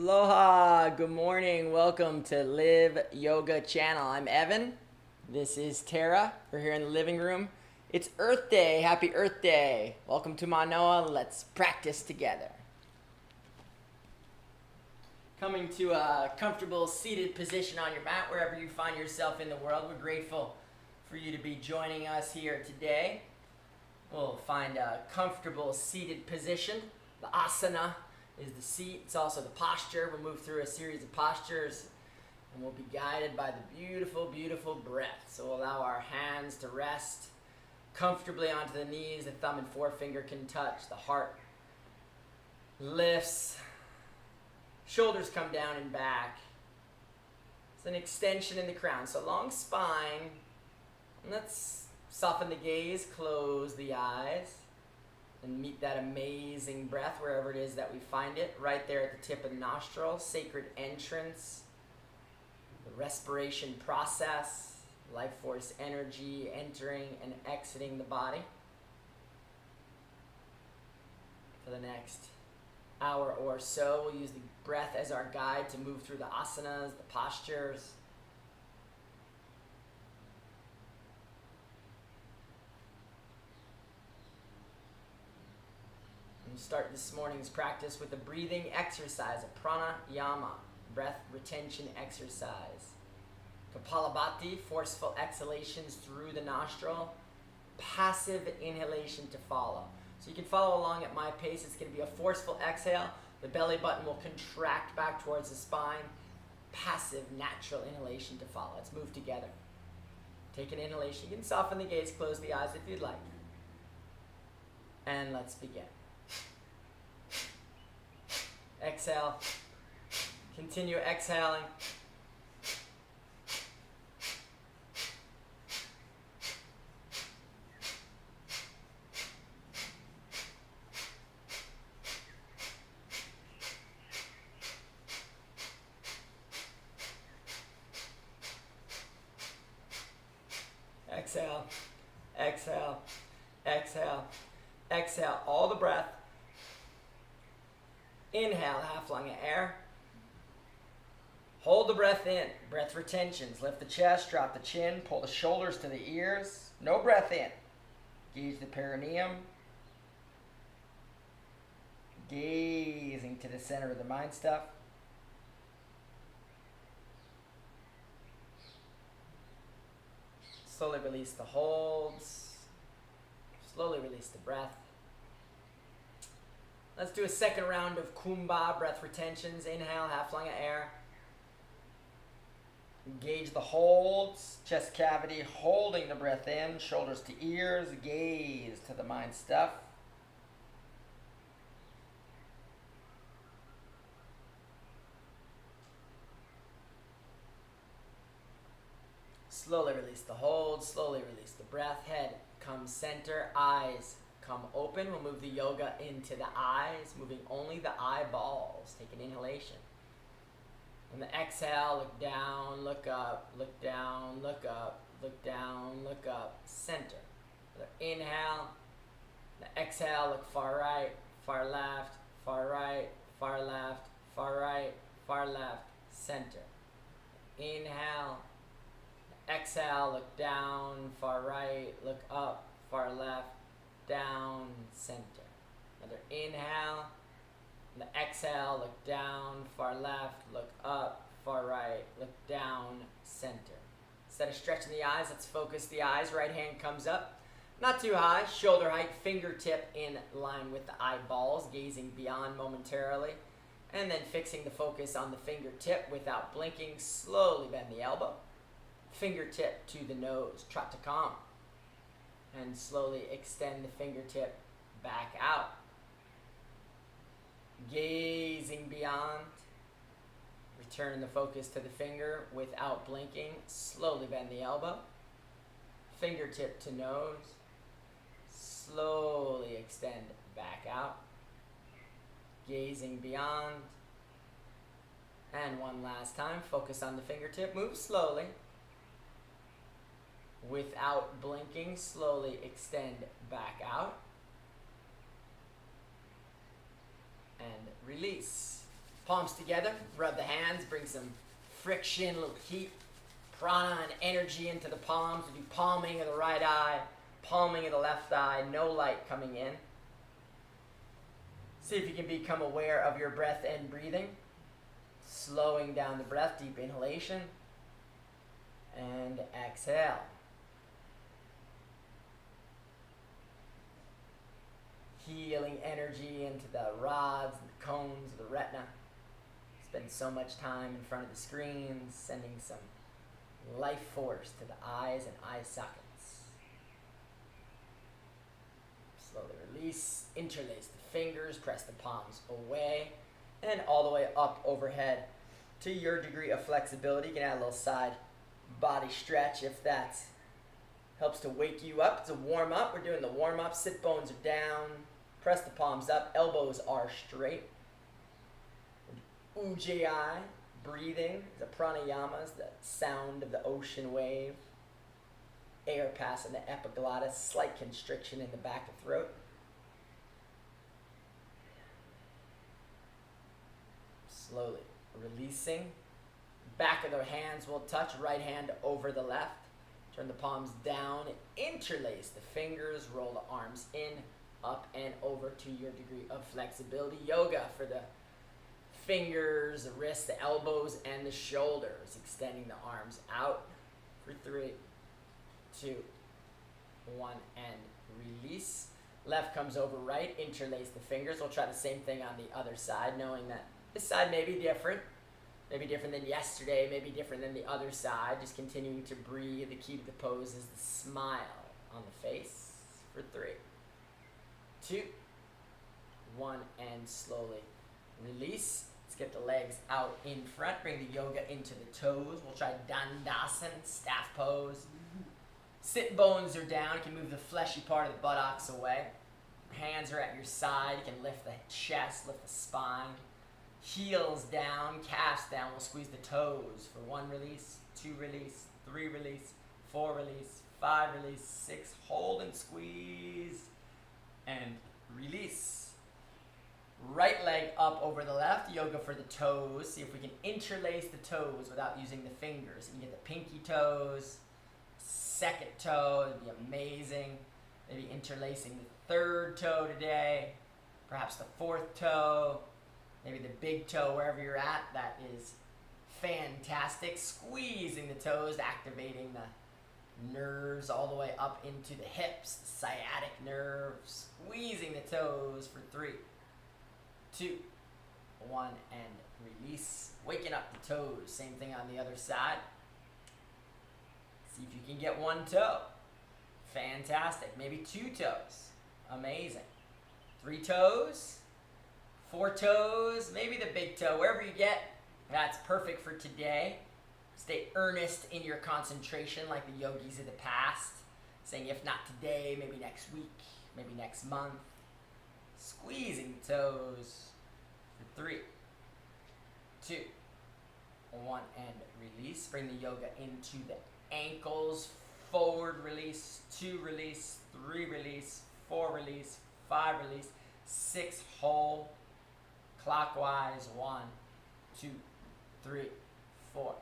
Aloha, good morning. Welcome to Live Yoga Channel. I'm Evan. This is Terra. We're here in the living room. It's Earth Day. Happy Earth Day. Welcome to Manoa. Let's practice together. Coming to a comfortable seated position on your mat, wherever you find yourself in the world. We're grateful for you to be joining us here today. We'll find a comfortable seated position. The asana is the seat. It's also the posture. We'll move through a series of postures and we'll be guided by the beautiful, beautiful breath. So we'll allow our hands to rest comfortably onto the knees. The thumb and forefinger can touch. The heart lifts. Shoulders come down and back. It's an extension in the crown. So long spine. And let's soften the gaze, close the eyes, and meet that amazing breath wherever it is that we find it, right there at the tip of the nostril, sacred entrance, the respiration process, life force energy entering and exiting the body. For the next hour or so, we'll use the breath as our guide to move through the asanas, the postures. Start this morning's practice with a breathing exercise, a pranayama, breath retention exercise. Kapalabhati, forceful exhalations through the nostril, passive inhalation to follow. So you can follow along at my pace. It's going to be a forceful exhale. The belly button will contract back towards the spine. Passive, natural inhalation to follow. Let's move together. Take an inhalation. You can soften the gaze, close the eyes if you'd like. And let's begin. Exhale. Continue exhaling. Exhale. Exhale. Exhale. Exhale. All the breath. Inhale, half lung of air. Hold the breath in. Breath retentions. Lift the chest, drop the chin, pull the shoulders to the ears. No breath in. Gauge the perineum. Gazing to the center of the mind stuff. Slowly release the holds. Slowly release the breath. Let's do a second round of Kumbha, breath retentions. Inhale, half lung of air. Engage the holds, chest cavity, holding the breath in, shoulders to ears, gaze to the mind stuff. Slowly release the hold, slowly release the breath. Head comes center, eyes come open. We'll move the yoga into the eyes, moving only the eyeballs. Take an inhalation. On the exhale, look down, look up, look down, look up, look down, look up, center. The inhale, the exhale, look far right, far left, far right, far left, far right, far left, center. Inhale, the exhale, look down, far right, look up, far left, down, center. Another inhale. And the exhale, look down, far left, look up, far right, look down, center. Instead of stretching the eyes, let's focus the eyes. Right hand comes up, not too high, shoulder height, fingertip in line with the eyeballs, gazing beyond momentarily. And then fixing the focus on the fingertip without blinking, slowly bend the elbow. Fingertip to the nose, trot to calm. And slowly extend the fingertip back out. Gazing beyond. Return the focus to the finger without blinking. Slowly bend the elbow. Fingertip to nose. Slowly extend back out. Gazing beyond. And one last time, focus on the fingertip. Move slowly. Without blinking, slowly extend back out. And release. Palms together, rub the hands, bring some friction, a little heat, prana and energy into the palms. We do palming of the right eye, palming of the left eye, no light coming in. See if you can become aware of your breath and breathing. Slowing down the breath, deep inhalation, and exhale. Healing energy into the rods and the cones of the retina. Spend so much time in front of the screens, sending some life force to the eyes and eye sockets. Slowly release, interlace the fingers, press the palms away, and all the way up overhead to your degree of flexibility. You can add a little side body stretch if that helps to wake you up. It's a warm up. We're doing the warm up. Sit bones are down. Press the palms up. Elbows are straight. Ujjayi, breathing. The pranayama is the sound of the ocean wave. Air passing the epiglottis. Slight constriction in the back of the throat. Slowly releasing. Back of the hands will touch. Right hand over the left. Turn the palms down. Interlace the fingers. Roll the arms in, up, and over to your degree of flexibility. Yoga for the fingers, the wrists, the elbows, and the shoulders. Extending the arms out for 3, 2, 1, and release. Left comes over right. Interlace the fingers. We'll try the same thing on the other side, knowing that this side may be different. Maybe different than yesterday, maybe different than the other side. Just continuing to breathe. The key to the pose is the smile on the face for 3, 2, 1, and slowly release. Let's get the legs out in front. Bring the yoga into the toes. We'll try Dandasana, staff pose. Sit bones are down. You can move the fleshy part of the buttocks away. Hands are at your side. You can lift the chest, lift the spine. Heels down, calves down. We'll squeeze the toes for 1 release, 2 release, 3 release, 4 release, 5 release, 6. Hold and squeeze. And release. Right leg up over the left. Yoga for the toes. See if we can interlace the toes without using the fingers. You can get the pinky toes, second toe. It'd be amazing. Maybe interlacing the 3rd toe today. Perhaps the 4th toe. Maybe the big toe, wherever you're at. That is fantastic. Squeezing the toes, activating the nerves all the way up into the hips, the sciatic nerve. Squeezing the toes for 3, 2, 1, and release. Waking up the toes. Same thing on the other side. See if you can get 1 toe. Fantastic. Maybe 2 toes. Amazing. 3 toes. 4 toes, maybe the big toe, wherever you get, that's perfect for today. Stay earnest in your concentration like the yogis of the past, saying if not today, maybe next week, maybe next month. Squeezing the toes for 3, 2, 1, and release. Bring the yoga into the ankles. Forward release, 2 release, 3 release, 4 release, 5 release, 6 hold. Clockwise, 1, 2, 3, 4,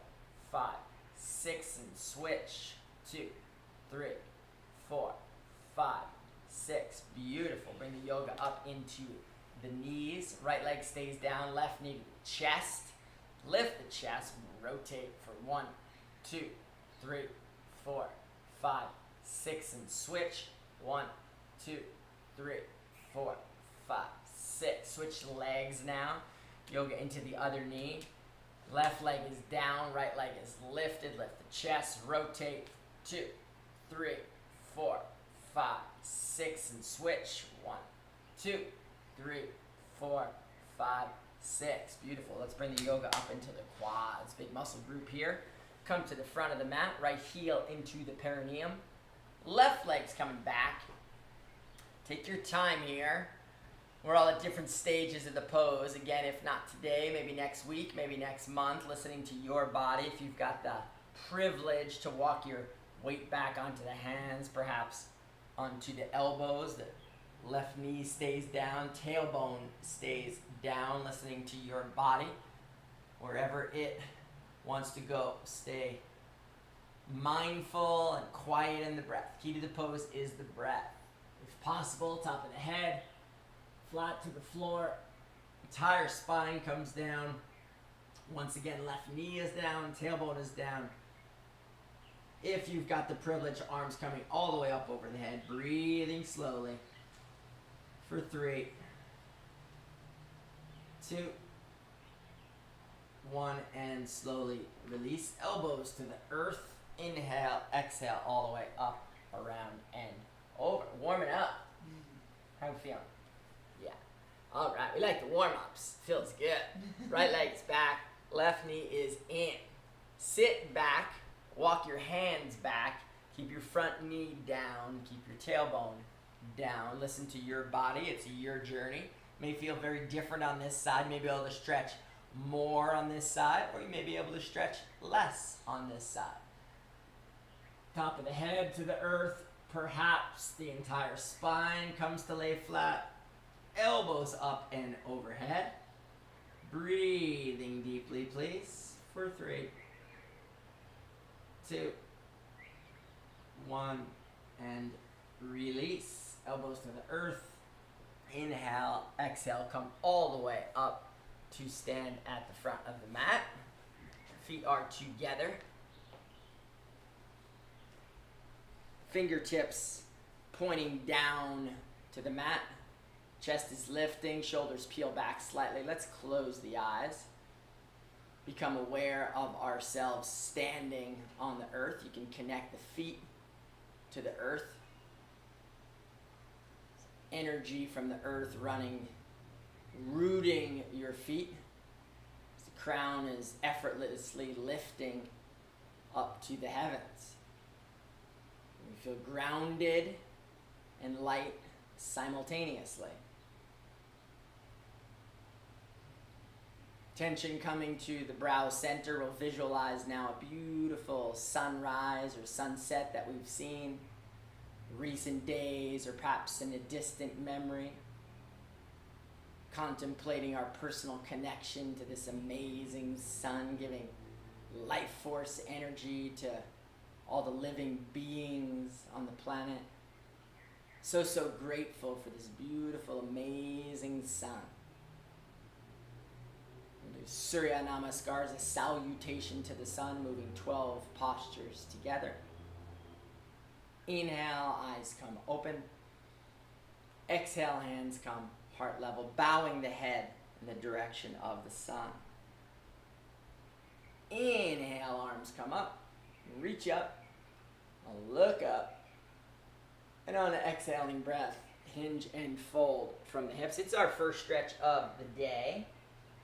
5, 6, and switch. 2, 3, 4, 5, 6. Beautiful. Bring the yoga up into the knees. Right leg stays down. Left knee to the chest. Lift the chest. Rotate for 1, 2, 3, 4, 5, 6, and switch. 1, 2, 3, 4, 5, 6. Switch legs now. Yoga into the other knee. Left leg is down. Right leg is lifted. Lift the chest. Rotate. 2, 3, 4, 5, 6, and switch. 1, 2, 3, 4, 5, 6. Beautiful. Let's bring the yoga up into the quads. Big muscle group here. Come to the front of the mat. Right heel into the perineum. Left leg's coming back. Take your time here. We're all at different stages of the pose. Again, if not today, maybe next week, maybe next month, listening to your body. If you've got the privilege to walk your weight back onto the hands, perhaps onto the elbows, the left knee stays down, tailbone stays down, listening to your body, wherever it wants to go. Stay mindful and quiet in the breath. Key to the pose is the breath. If possible, top of the head, flat to the floor, entire spine comes down. Once again, left knee is down, tailbone is down. If you've got the privilege, arms coming all the way up over the head, breathing slowly for 3, 2, 1, and slowly release. Elbows to the earth. Inhale, exhale, all the way up, around, and over. Warm it up. How you feeling? Yeah. All right, we like the warm-ups. Feels good. Right leg's back, left knee is in. Sit back, walk your hands back, keep your front knee down, keep your tailbone down. Listen to your body, it's your journey. May feel very different on this side, may be able to stretch more on this side, or you may be able to stretch less on this side. Top of the head to the earth, perhaps the entire spine comes to lay flat, elbows up and overhead. Breathing deeply, please, for 3, 2, 1, and release. Elbows to the earth. Inhale, exhale, come all the way up to stand at the front of the mat. Feet are together. Fingertips pointing down to the mat. Chest is lifting, shoulders peel back slightly. Let's close the eyes. Become aware of ourselves standing on the earth. You can connect the feet to the earth. Energy from the earth running, rooting your feet. The crown is effortlessly lifting up to the heavens. You feel grounded and light simultaneously. Tension coming to the brow center. We'll visualize now a beautiful sunrise or sunset that we've seen recent days or perhaps in a distant memory. Contemplating our personal connection to this amazing sun, giving life force energy to all the living beings on the planet. So grateful for this beautiful, amazing sun. We'll do Surya Namaskars, a salutation to the sun, moving 12 postures together. Inhale, eyes come open. Exhale, hands come heart level, bowing the head in the direction of the sun. Inhale, arms come up. Reach up. Look up. And on an exhaling breath, hinge and fold from the hips. It's our first stretch of the day.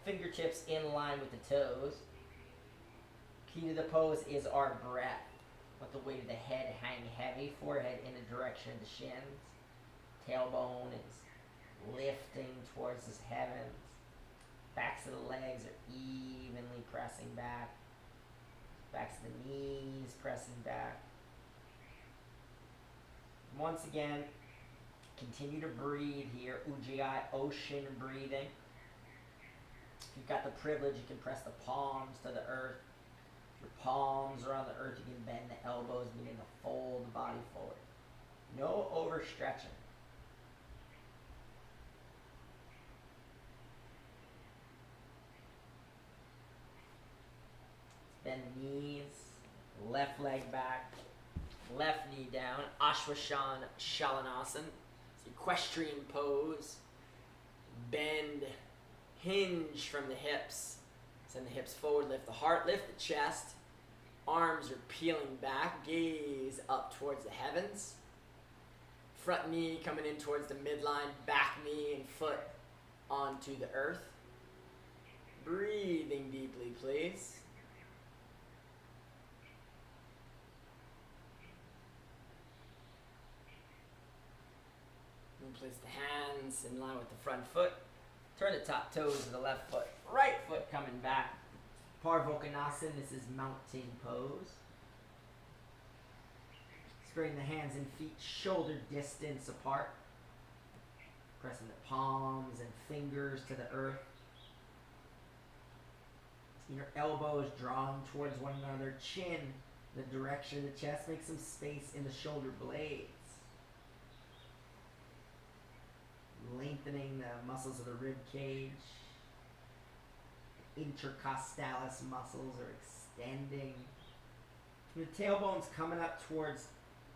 Fingertips in line with the toes. Key to the pose is our breath. Let the weight of the head hang heavy, forehead in the direction of the shins. Tailbone is lifting towards the heavens. Backs of the legs are evenly pressing back. Backs of the knees pressing back. Once again, continue to breathe here. Ujjayi, ocean breathing. If you've got the privilege, you can press the palms to the earth. Your palms are on the earth. You can bend the elbows, meaning to fold the body forward. No overstretching. Bend the knees, left leg back, left knee down. Ashwasana Shalanasana. It's equestrian pose. Bend, hinge from the hips. Send the hips forward, lift the heart, lift the chest. Arms are peeling back, gaze up towards the heavens. Front knee coming in towards the midline, back knee and foot onto the earth. Breathing deeply, please. And place the hands in line with the front foot. Turn the top toes of the left foot. Right foot coming back. Parvokonasana, this is mountain pose. Spreading the hands and feet shoulder distance apart. Pressing the palms and fingers to the earth. Your elbows drawn towards one another. Chin the direction of the chest. Make some space in the shoulder blades. Lengthening the muscles of the rib cage. Intercostalis muscles are extending. The tailbone's coming up towards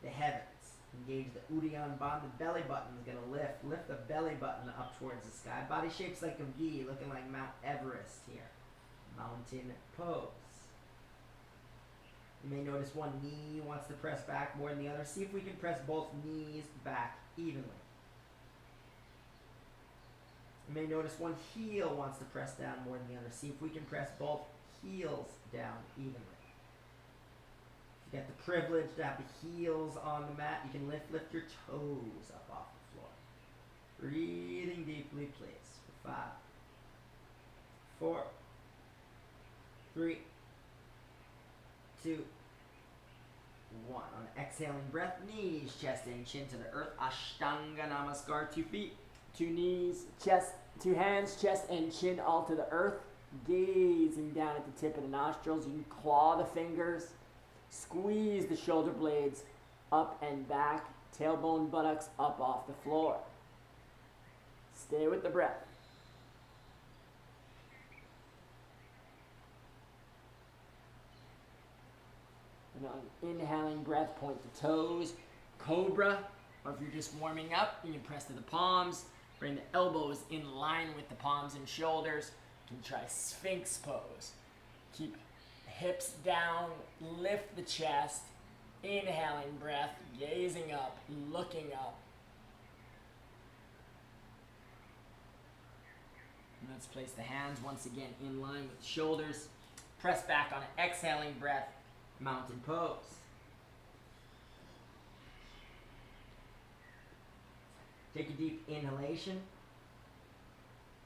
the heavens. Engage the Uddiyana Bandha. The belly button is going to lift. Lift the belly button up towards the sky. Body shape's like a V, looking like Mount Everest here. Mountain pose. You may notice one knee wants to press back more than the other. See if we can press both knees back evenly. You may notice one heel wants to press down more than the other. See if we can press both heels down evenly. If you get the privilege to have the heels on the mat, you can lift your toes up off the floor. Breathing deeply, please. For 5, 4, 3, 2, 1. On the exhaling breath, knees, chest, and chin to the earth. Ashtanga Namaskar. 2 feet, 2 knees, chest, 2 hands, chest, and chin all to the earth. Gazing down at the tip of the nostrils. You can claw the fingers. Squeeze the shoulder blades up and back. Tailbone, buttocks up off the floor. Stay with the breath. And on inhaling breath, point the toes. Cobra, or if you're just warming up, you can press to the palms. Bring the elbows in line with the palms and shoulders. You can try Sphinx pose. Keep hips down, lift the chest. Inhaling breath, gazing up, looking up. And let's place the hands once again in line with the shoulders. Press back on an exhaling breath, mountain pose. Take a deep inhalation.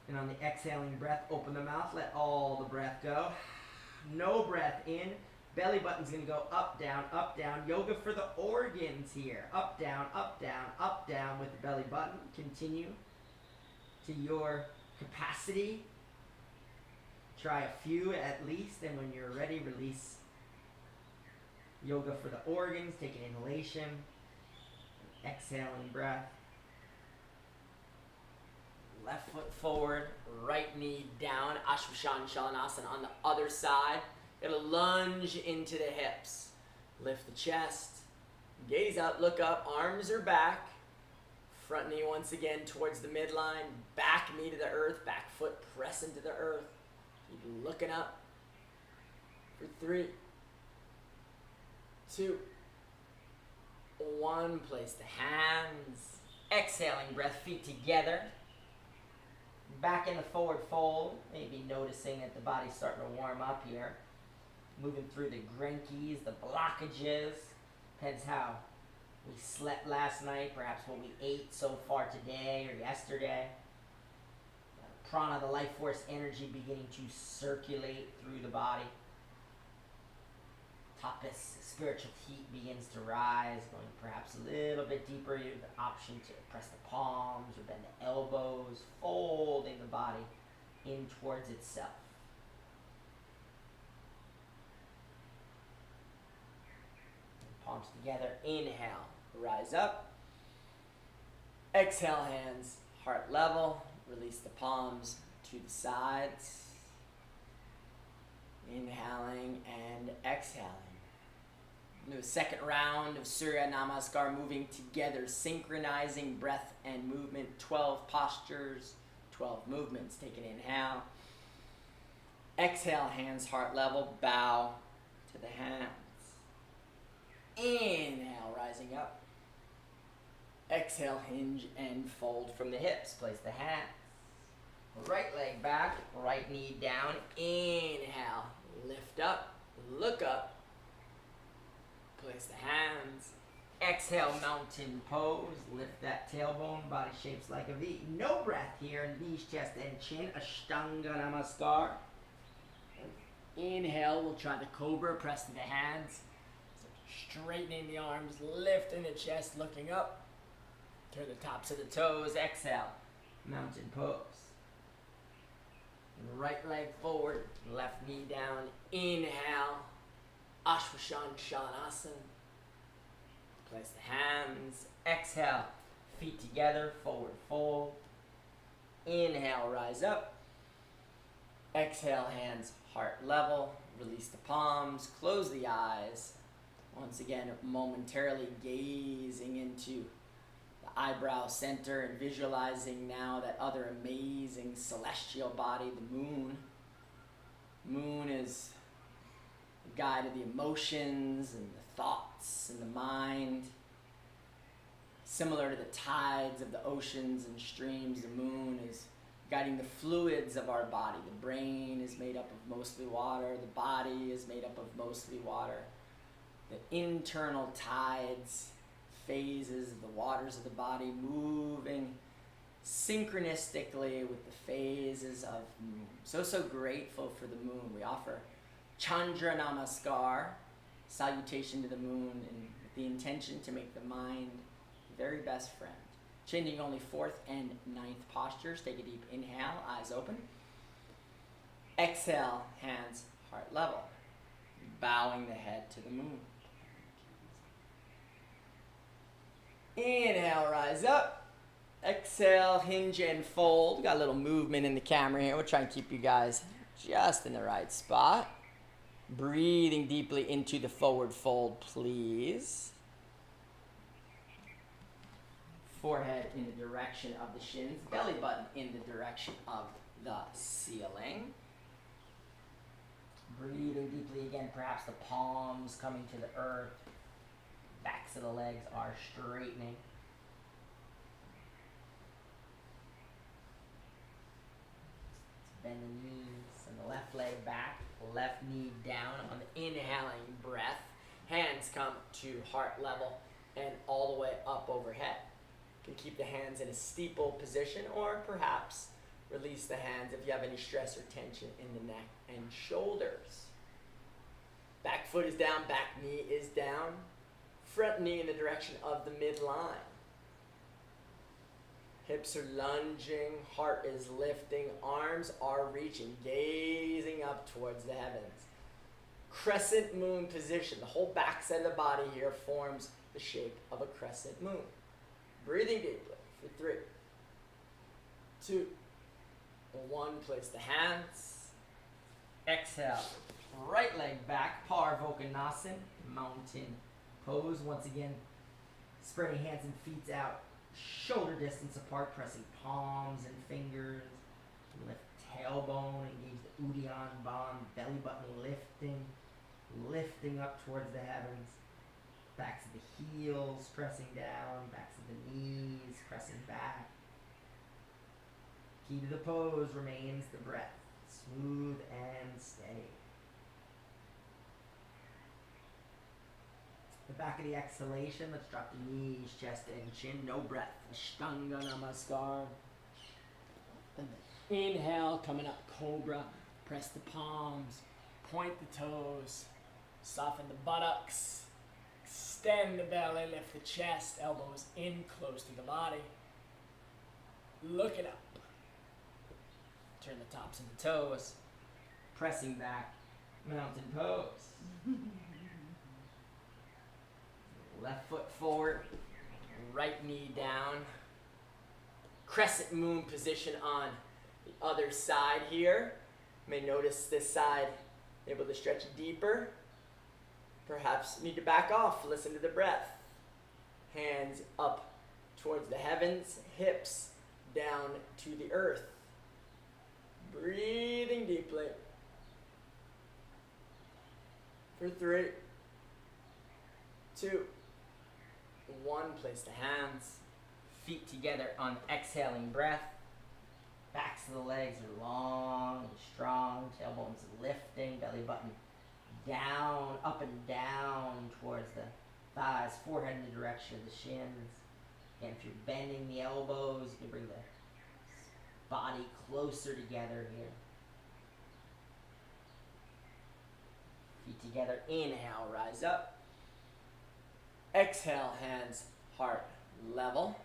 And on the exhaling breath, open the mouth, let all the breath go. No breath in. Belly button's going to go up, down, up, down. Yoga for the organs here. Up, down, up, down, up, down with the belly button. Continue to your capacity. Try a few at least, and when you're ready, release. Yoga for the organs. Take an inhalation. Exhaling breath. Left foot forward, right knee down. Ashwashan Shalanasana on the other side. It'll lunge into the hips. Lift the chest. Gaze up, look up. Arms are back. Front knee once again towards the midline. Back knee to the earth. Back foot press into the earth. Keep looking up. For 3, 2, 1. Place the hands. Exhaling breath, feet together. Back in the forward fold. Maybe noticing that the body's starting to warm up here. Moving through the grenkies, the blockages. Depends how we slept last night, perhaps what we ate so far today or yesterday. Prana, the life force energy beginning to circulate through the body. Tapas, spiritual heat begins to rise, going perhaps a little bit deeper. You have the option to press the palms or bend the elbows, folding the body in towards itself. Palms together, inhale, rise up. Exhale, hands heart level. Release the palms to the sides. Inhaling and exhaling. Do a second round of Surya Namaskar, moving together, synchronizing breath and movement. 12 postures, 12 movements. Take an inhale. Exhale, hands heart level, bow to the hands. Inhale, rising up. Exhale, hinge and fold from the hips. Place the hands. Right leg back, right knee down. Inhale, lift up, look up. Place the hands. Exhale, mountain pose. Lift that tailbone, body shapes like a V. No breath here, knees, chest, and chin. Ashtanga Namaskar. Inhale, we'll try the cobra, press to the hands. Straightening the arms, lifting the chest, looking up. Turn the tops of the toes. Exhale, mountain pose. And right leg forward, left knee down. Inhale, Shanasana. Place the hands. Exhale, feet together, forward fold. Inhale, rise up. Exhale, hands heart level. Release the palms, close the eyes. Once again, momentarily gazing into the eyebrow center and visualizing now that other amazing celestial body, the moon. Moon is the guide of the emotions and the thoughts and the mind. Similar to the tides of the oceans and streams, the moon is guiding the fluids of our body. The brain is made up of mostly water. The body is made up of mostly water. The internal tides, phases of the waters of the body moving synchronistically with the phases of the moon. So grateful for the moon. We offer Chandra Namaskar, salutation to the moon, and with the intention to make the mind the very best friend. Changing only 4th and 9th postures. Take a deep inhale, eyes open. Exhale, hands heart level. Bowing the head to the moon. Inhale, rise up. Exhale, hinge and fold. Got a little movement in the camera here. We'll try and keep you guys just in the right spot. Breathing deeply into the forward fold, please. Forehead in the direction of the shins, belly button in the direction of the ceiling. Breathing deeply again, perhaps the palms coming to the earth. Backs of the legs are straightening. Bend the knees and the left leg back, left knee down on the inhaling breath. Hands come to heart level and all the way up overhead. You can keep the hands in a steeple position, or perhaps release the hands if you have any stress or tension in the neck and shoulders. Back foot is down, back knee is down. Front knee in the direction of the midline. Hips are lunging, heart is lifting, arms are reaching, gazing up towards the heavens. Crescent moon position. The whole backside of the body here forms the shape of a crescent moon. Breathing deeply for 3, 2, 1. Place the hands. Exhale. Right leg back. Parvokonasana. Mountain pose. Once again, spreading hands and feet out. Shoulder distance apart. Pressing palms and fingers. Lift tailbone. Engage the Uddiyana Bandha. Belly button lifting. Lifting up towards the heavens. Backs of the heels pressing down, backs of the knees pressing back. Key to the pose remains the breath, smooth and steady. The back of the exhalation, let's drop the knees, chest and chin, no breath. Ashtanga Namaskar. And the inhale, coming up, Cobra. Press the palms, point the toes, soften the buttocks. Extend the belly, lift the chest, elbows in close to the body. Look it up. Turn the tops of the toes. Pressing back, mountain pose. Left foot forward, right knee down. Crescent moon position on the other side here. You may notice this side able to stretch deeper. Perhaps need to back off, listen to the breath. Hands up towards the heavens, hips down to the earth. Breathing deeply. For 3, 2, 1. Place the hands, feet together on exhaling breath. Backs of the legs are long and strong, tailbones lifting, belly button down, up and down towards the thighs, forehead in the direction of the shins. And if you're bending the elbows, you can bring the body closer together here. Feet together, inhale, rise up. Exhale, hands, heart level.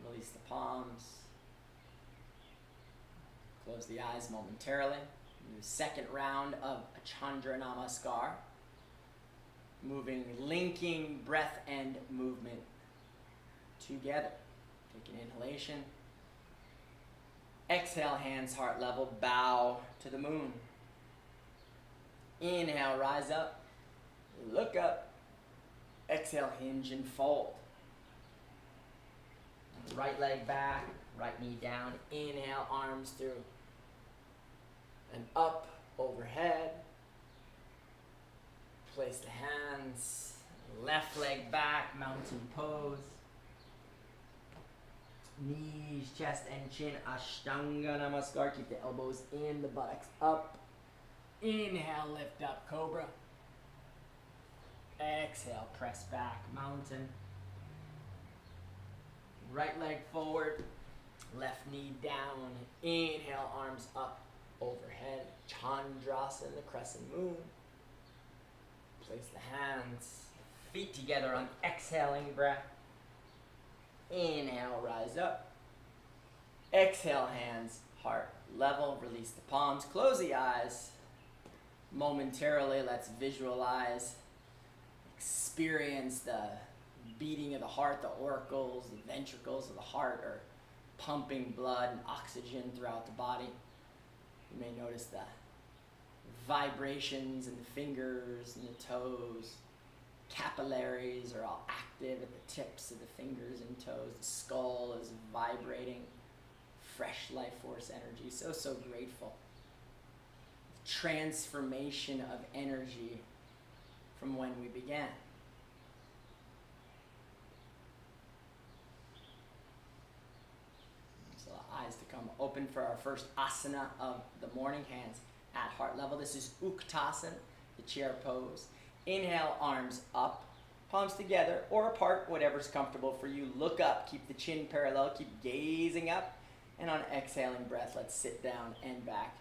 Release the palms. Close the eyes momentarily. Second round of a Chandra Namaskar. Moving, linking breath and movement together. Take an inhalation. Exhale, hands heart level, bow to the moon. Inhale, rise up, look up. Exhale, hinge and fold. Right leg back, right knee down. Inhale, arms through. And up, overhead. Place the hands, left leg back, mountain pose. Knees, chest, and chin, Ashtanga Namaskar. Keep the elbows in, the buttocks up. Inhale, lift up, cobra. Exhale, press back, mountain. Right leg forward, left knee down. Inhale, arms up, overhead. Chandrasana, the crescent moon. Place the hands, feet together on exhaling breath. Inhale, rise up. Exhale, hands, heart level. Release the palms, close the eyes. Momentarily, let's visualize, experience the beating of the heart. The auricles, the ventricles of the heart are pumping blood and oxygen throughout the body. You may notice the vibrations in the fingers and the toes. Capillaries are all active at the tips of the fingers and toes. The skull is vibrating. Fresh life force energy. So grateful. Transformation of energy from when we began. So the eyes to come open for our first asana of the morning. Hands at heart level. This is Utkatasana, the chair pose. Inhale, arms up, palms together or apart, whatever's comfortable for you. Look up, keep the chin parallel, keep gazing up. And on exhaling breath, let's sit down and back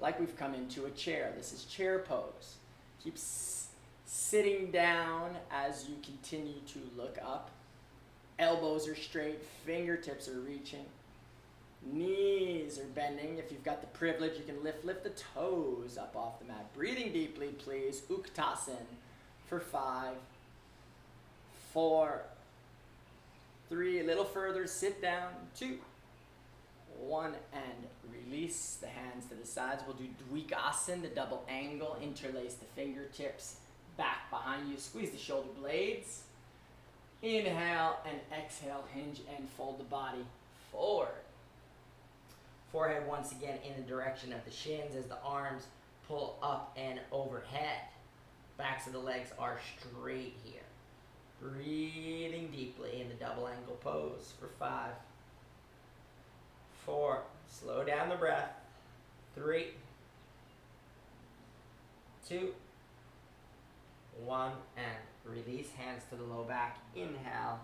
like we've come into a chair. This is chair pose. Keep sitting down as you continue to look up. Elbows are straight, fingertips are reaching. Knees are bending. If you've got the privilege, you can lift the toes up off the mat. Breathing deeply, please. Utkatasana for 5, 4, 3, a little further, sit down, 2, 1, and release the hands to the sides. We'll do Dvikasana, the double angle. Interlace the fingertips back behind you. Squeeze the shoulder blades. Inhale and exhale, hinge and fold the body forward. Forehead once again in the direction of the shins as the arms pull up and overhead. Backs of the legs are straight here. Breathing deeply in the double angle pose for 5, 4, slow down the breath, 3, 2, 1, and release hands to the low back. Inhale,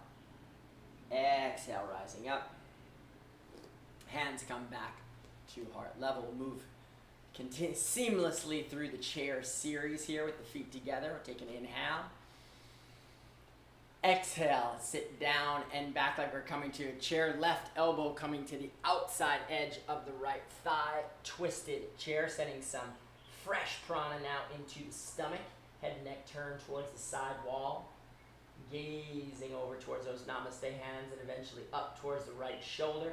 exhale, rising up. Hands come back to heart level. We'll move seamlessly through the chair series here with the feet together. We'll take an inhale. Exhale, sit down and back like we're coming to a chair. Left elbow coming to the outside edge of the right thigh. Twisted chair, sending some fresh prana now into the stomach. Head and neck turn towards the side wall. Gazing over towards those namaste hands and eventually up towards the right shoulder.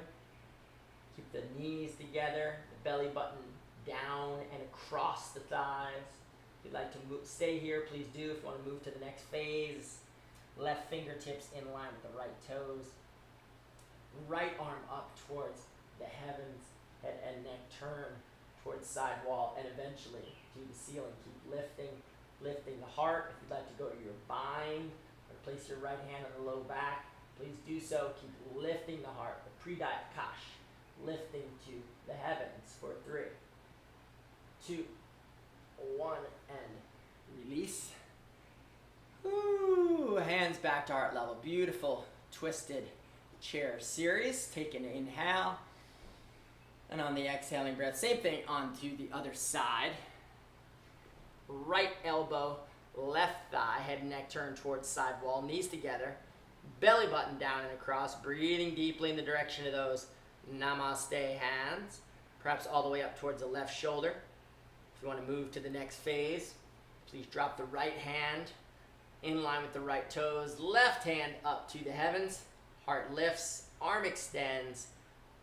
Keep the knees together, the belly button down and across the thighs. If you'd like to stay here, please do. If you want to move to the next phase, left fingertips in line with the right toes. Right arm up towards the heavens, head and neck turn towards side wall and eventually to the ceiling. Keep lifting the heart. If you'd like to go to your bind or place your right hand on the low back, please do so. Keep lifting the heart, the Pridaya Kash. Lifting to the heavens for 3, 2, 1, and release. Ooh, hands back to heart level. Beautiful twisted chair series. Take an inhale. And on the exhaling breath, same thing onto the other side. Right elbow, left thigh, head and neck turn towards side wall, knees together, belly button down and across, breathing deeply in the direction of those namaste hands. perhaps all the way up towards the left shoulder. If you want to move to the next phase, please drop the right hand in line with the right toes, left hand up to the heavens, heart lifts, arm extends,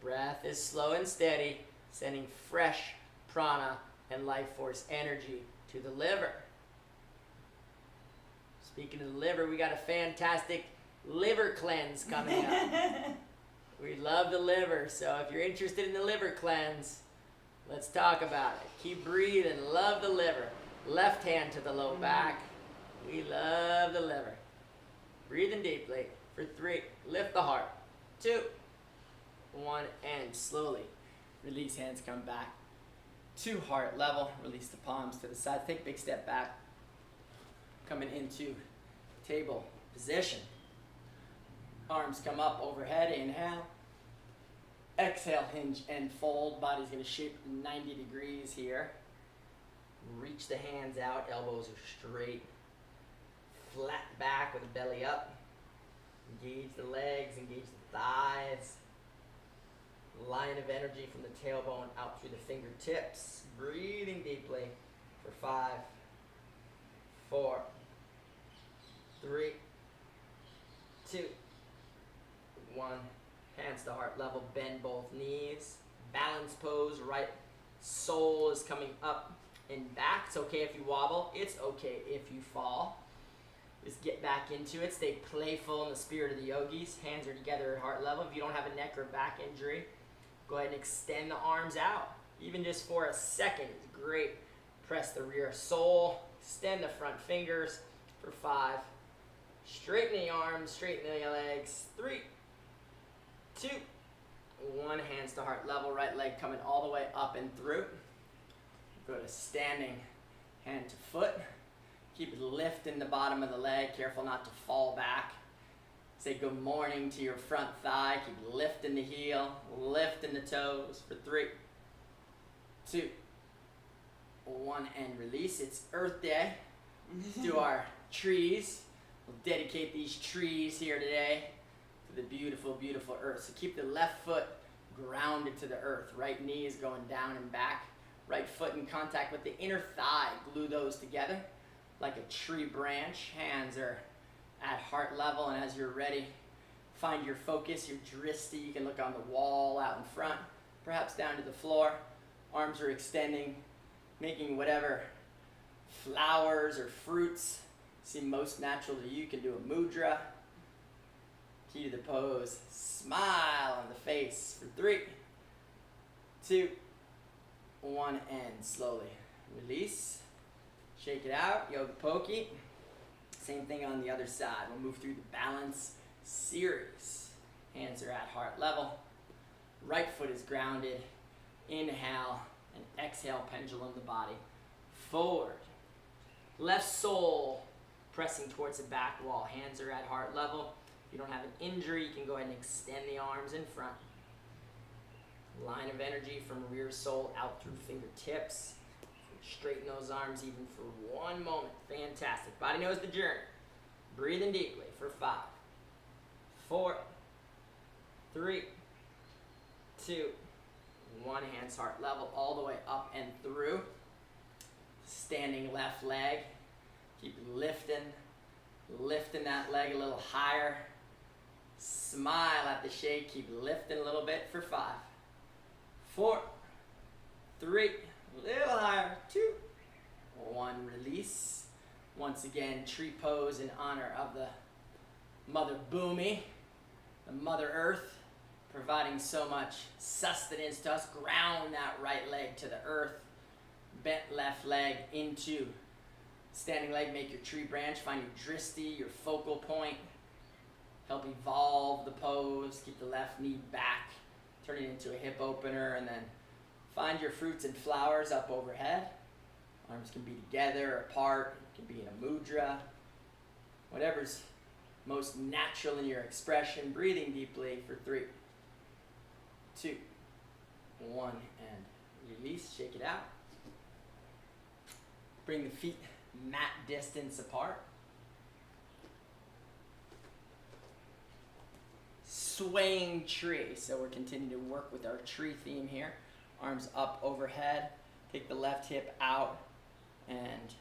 breath is slow and steady, sending fresh prana and life force energy to the liver. Speaking of the liver, we got a fantastic liver cleanse coming up. We love the liver, so if you're interested in the liver cleanse, let's talk about it. Keep breathing, love the liver. Left hand to the low back. We love the liver. Breathing deeply for 3. Lift the heart. 2, 1, and slowly release, hands come back to heart level. Release the palms to the side. Take a big step back. Coming into table position. Arms come up overhead. Inhale. Exhale, hinge and fold. Body's going to shape 90 degrees here. Reach the hands out. Elbows are straight. Flat back with the belly up. Engage the legs, engage the thighs. Line of energy from the tailbone out through the fingertips. Breathing deeply for 5, 4, 3, 2, 1. Hands to heart level, bend both knees. Balance pose, right sole is coming up and back. It's okay if you wobble. It's okay if you fall. Just get back into it. Stay playful in the spirit of the yogis. Hands are together at heart level. If you don't have a neck or back injury, go ahead and extend the arms out. Even just for a second is great. Press the rear sole. Extend the front fingers for 5. Straighten the arms, straighten the legs. 3, 2, 1. Hands to heart level. Right leg coming all the way up and through. Go to standing hand to foot. Keep lifting the bottom of the leg. Careful not to fall back. Say good morning to your front thigh. Keep lifting the heel, lifting the toes for 3, 2, 1, and release. It's Earth Day. Do our trees. We'll dedicate these trees here today to the beautiful, beautiful earth. So keep the left foot grounded to the earth. Right knee is going down and back. Right foot in contact with the inner thigh. Glue those together like a tree branch. Hands are at heart level, and as you're ready, find your focus, your drishti. You can look on the wall out in front, perhaps down to the floor. Arms are extending, making whatever flowers or fruits seem most natural to you. You can do a mudra. Key to the pose. Smile on the face for 3, 2, 1, and slowly release. Shake it out, yoga pokey. Same thing on the other side. We'll move through the balance series. Hands are at heart level. Right foot is grounded. Inhale and exhale, pendulum the body forward. Left sole pressing towards the back wall. Hands are at heart level. If you don't have an injury, you can go ahead and extend the arms in front. Line of energy from rear sole out through fingertips. Straighten those arms even for 1 moment. Fantastic. Body knows the journey. Breathing deeply for 5, 4, 3, 2, 1. Hands heart level all the way up and through. Standing left leg. Keep lifting that leg a little higher. Smile at the shake. Keep lifting a little bit for 5, 4, 3, a little higher, 2, 1. Release. Once again, tree pose in honor of the Mother Bhumi, the Mother Earth, providing so much sustenance to us. Ground that right leg to the earth. Bent left leg into standing leg. Make your tree branch. Find your drishti, your focal point. Help evolve the pose. Keep the left knee back. Turn it into a hip opener, and then find your fruits and flowers up overhead. Arms can be together or apart. It can be in a mudra. Whatever's most natural in your expression. Breathing deeply for 3, 2, 1, and release. Shake it out. Bring the feet mat distance apart. Swaying tree. So we're continuing to work with our tree theme here. Arms up overhead. Take the left hip out and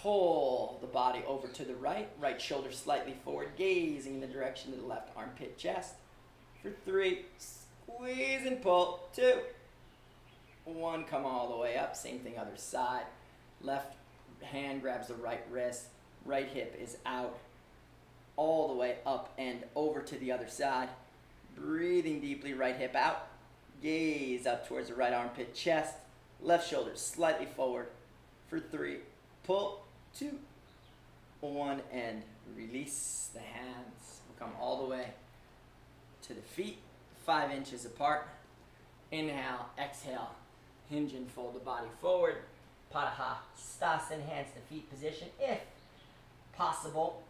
pull the body over to the right. Right shoulder slightly forward, gazing in the direction of the left armpit chest. For 3, squeeze and pull. 2, 1, come all the way up. Same thing other side. Left hand grabs the right wrist. Right hip is out. All the way up and over to the other side. Breathing deeply, right hip out. Gaze up towards the right armpit chest. Left shoulder slightly forward. For 3, pull. 2, 1, and release the hands. We'll come all the way to the feet, 5 inches apart. Inhale, exhale, hinge and fold the body forward. Padahastasana, hands to feet position. If possible,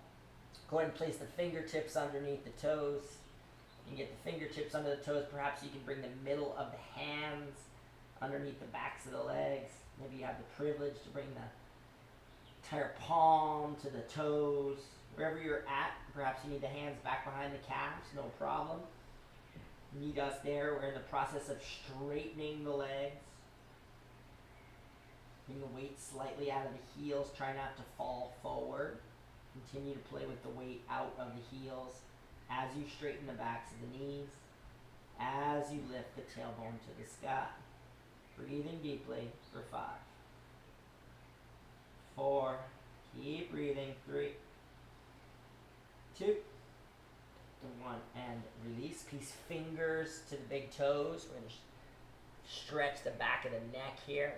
go ahead and place the fingertips underneath the toes. You can get the fingertips under the toes. Perhaps you can bring the middle of the hands underneath the backs of the legs. Maybe you have the privilege to bring the entire palm to the toes. Wherever you're at, perhaps you need the hands back behind the calves, no problem. Meet us there. We're in the process of straightening the legs. Bring the weight slightly out of the heels. Try not to fall forward. Continue to play with the weight out of the heels as you straighten the backs of the knees, as you lift the tailbone to the sky. Breathing deeply for 5, 4, keep breathing, 3, 2, 1, and release. Place fingers to the big toes. We're going to stretch the back of the neck here.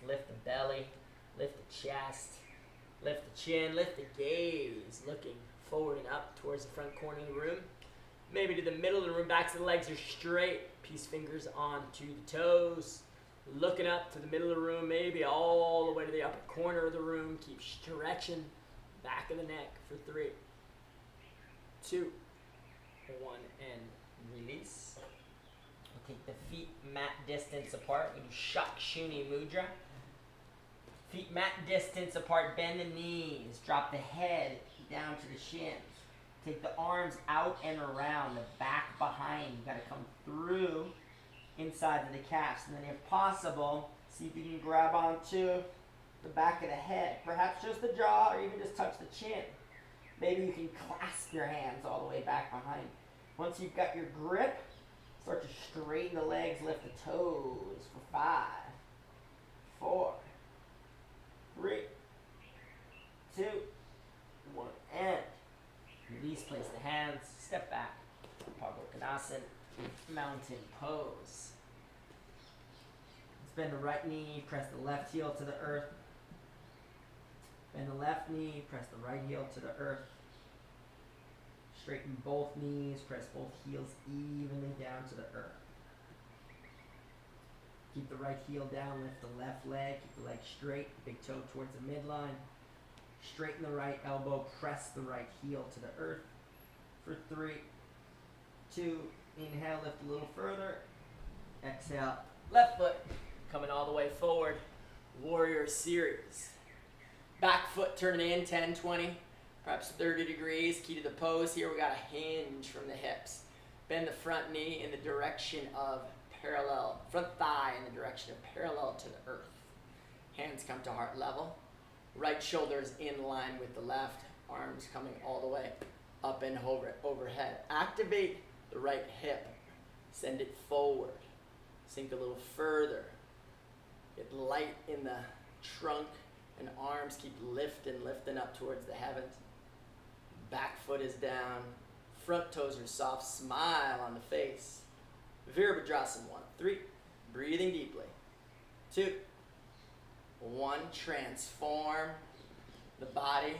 Lift the belly, lift the chest, lift the chin, lift the gaze, looking forward and up towards the front corner of the room. Maybe to the middle of the room, backs of the legs are straight. Place fingers onto the toes. Looking up to the middle of the room, maybe all the way to the upper corner of the room. Keep stretching back of the neck for 3, 2, 1, and release. We'll take the feet mat distance apart. We do Shakshuni Mudra. Feet mat distance apart, bend the knees, drop the head down to the shins. Take the arms out and around, the back behind. You gotta come through inside of the calves. And then if possible, see if you can grab onto the back of the head. Perhaps just the jaw or even just touch the chin. Maybe you can clasp your hands all the way back behind. Once you've got your grip, start to straighten the legs, lift the toes for 5, 4, 3, 2, 1, and release. Place the hands, step back, Pavlokonasana, mountain pose. Let's bend the right knee, press the left heel to the earth. Bend the left knee, press the right heel to the earth. Straighten both knees, press both heels evenly down to the earth. Keep the right heel down, lift the left leg, keep the leg straight, big toe towards the midline. Straighten the right elbow, press the right heel to the earth. For 3, 2, inhale, lift a little further. Exhale, left foot coming all the way forward. Warrior series. Back foot turning in 10, 20, perhaps 30 degrees. Key to the pose here, we got a hinge from the hips. Bend the front knee in the direction of parallel, front thigh in the direction of parallel to the earth. Hands come to heart level. Right shoulder is in line with the left. Arms coming all the way up and overhead. Activate the right hip. Send it forward. Sink a little further. Get light in the trunk and arms. Keep lifting up towards the heavens. Back foot is down. Front toes are soft. Smile on the face. Virabhadrasana 1, 3. Breathing deeply. 2, 1. Transform the body.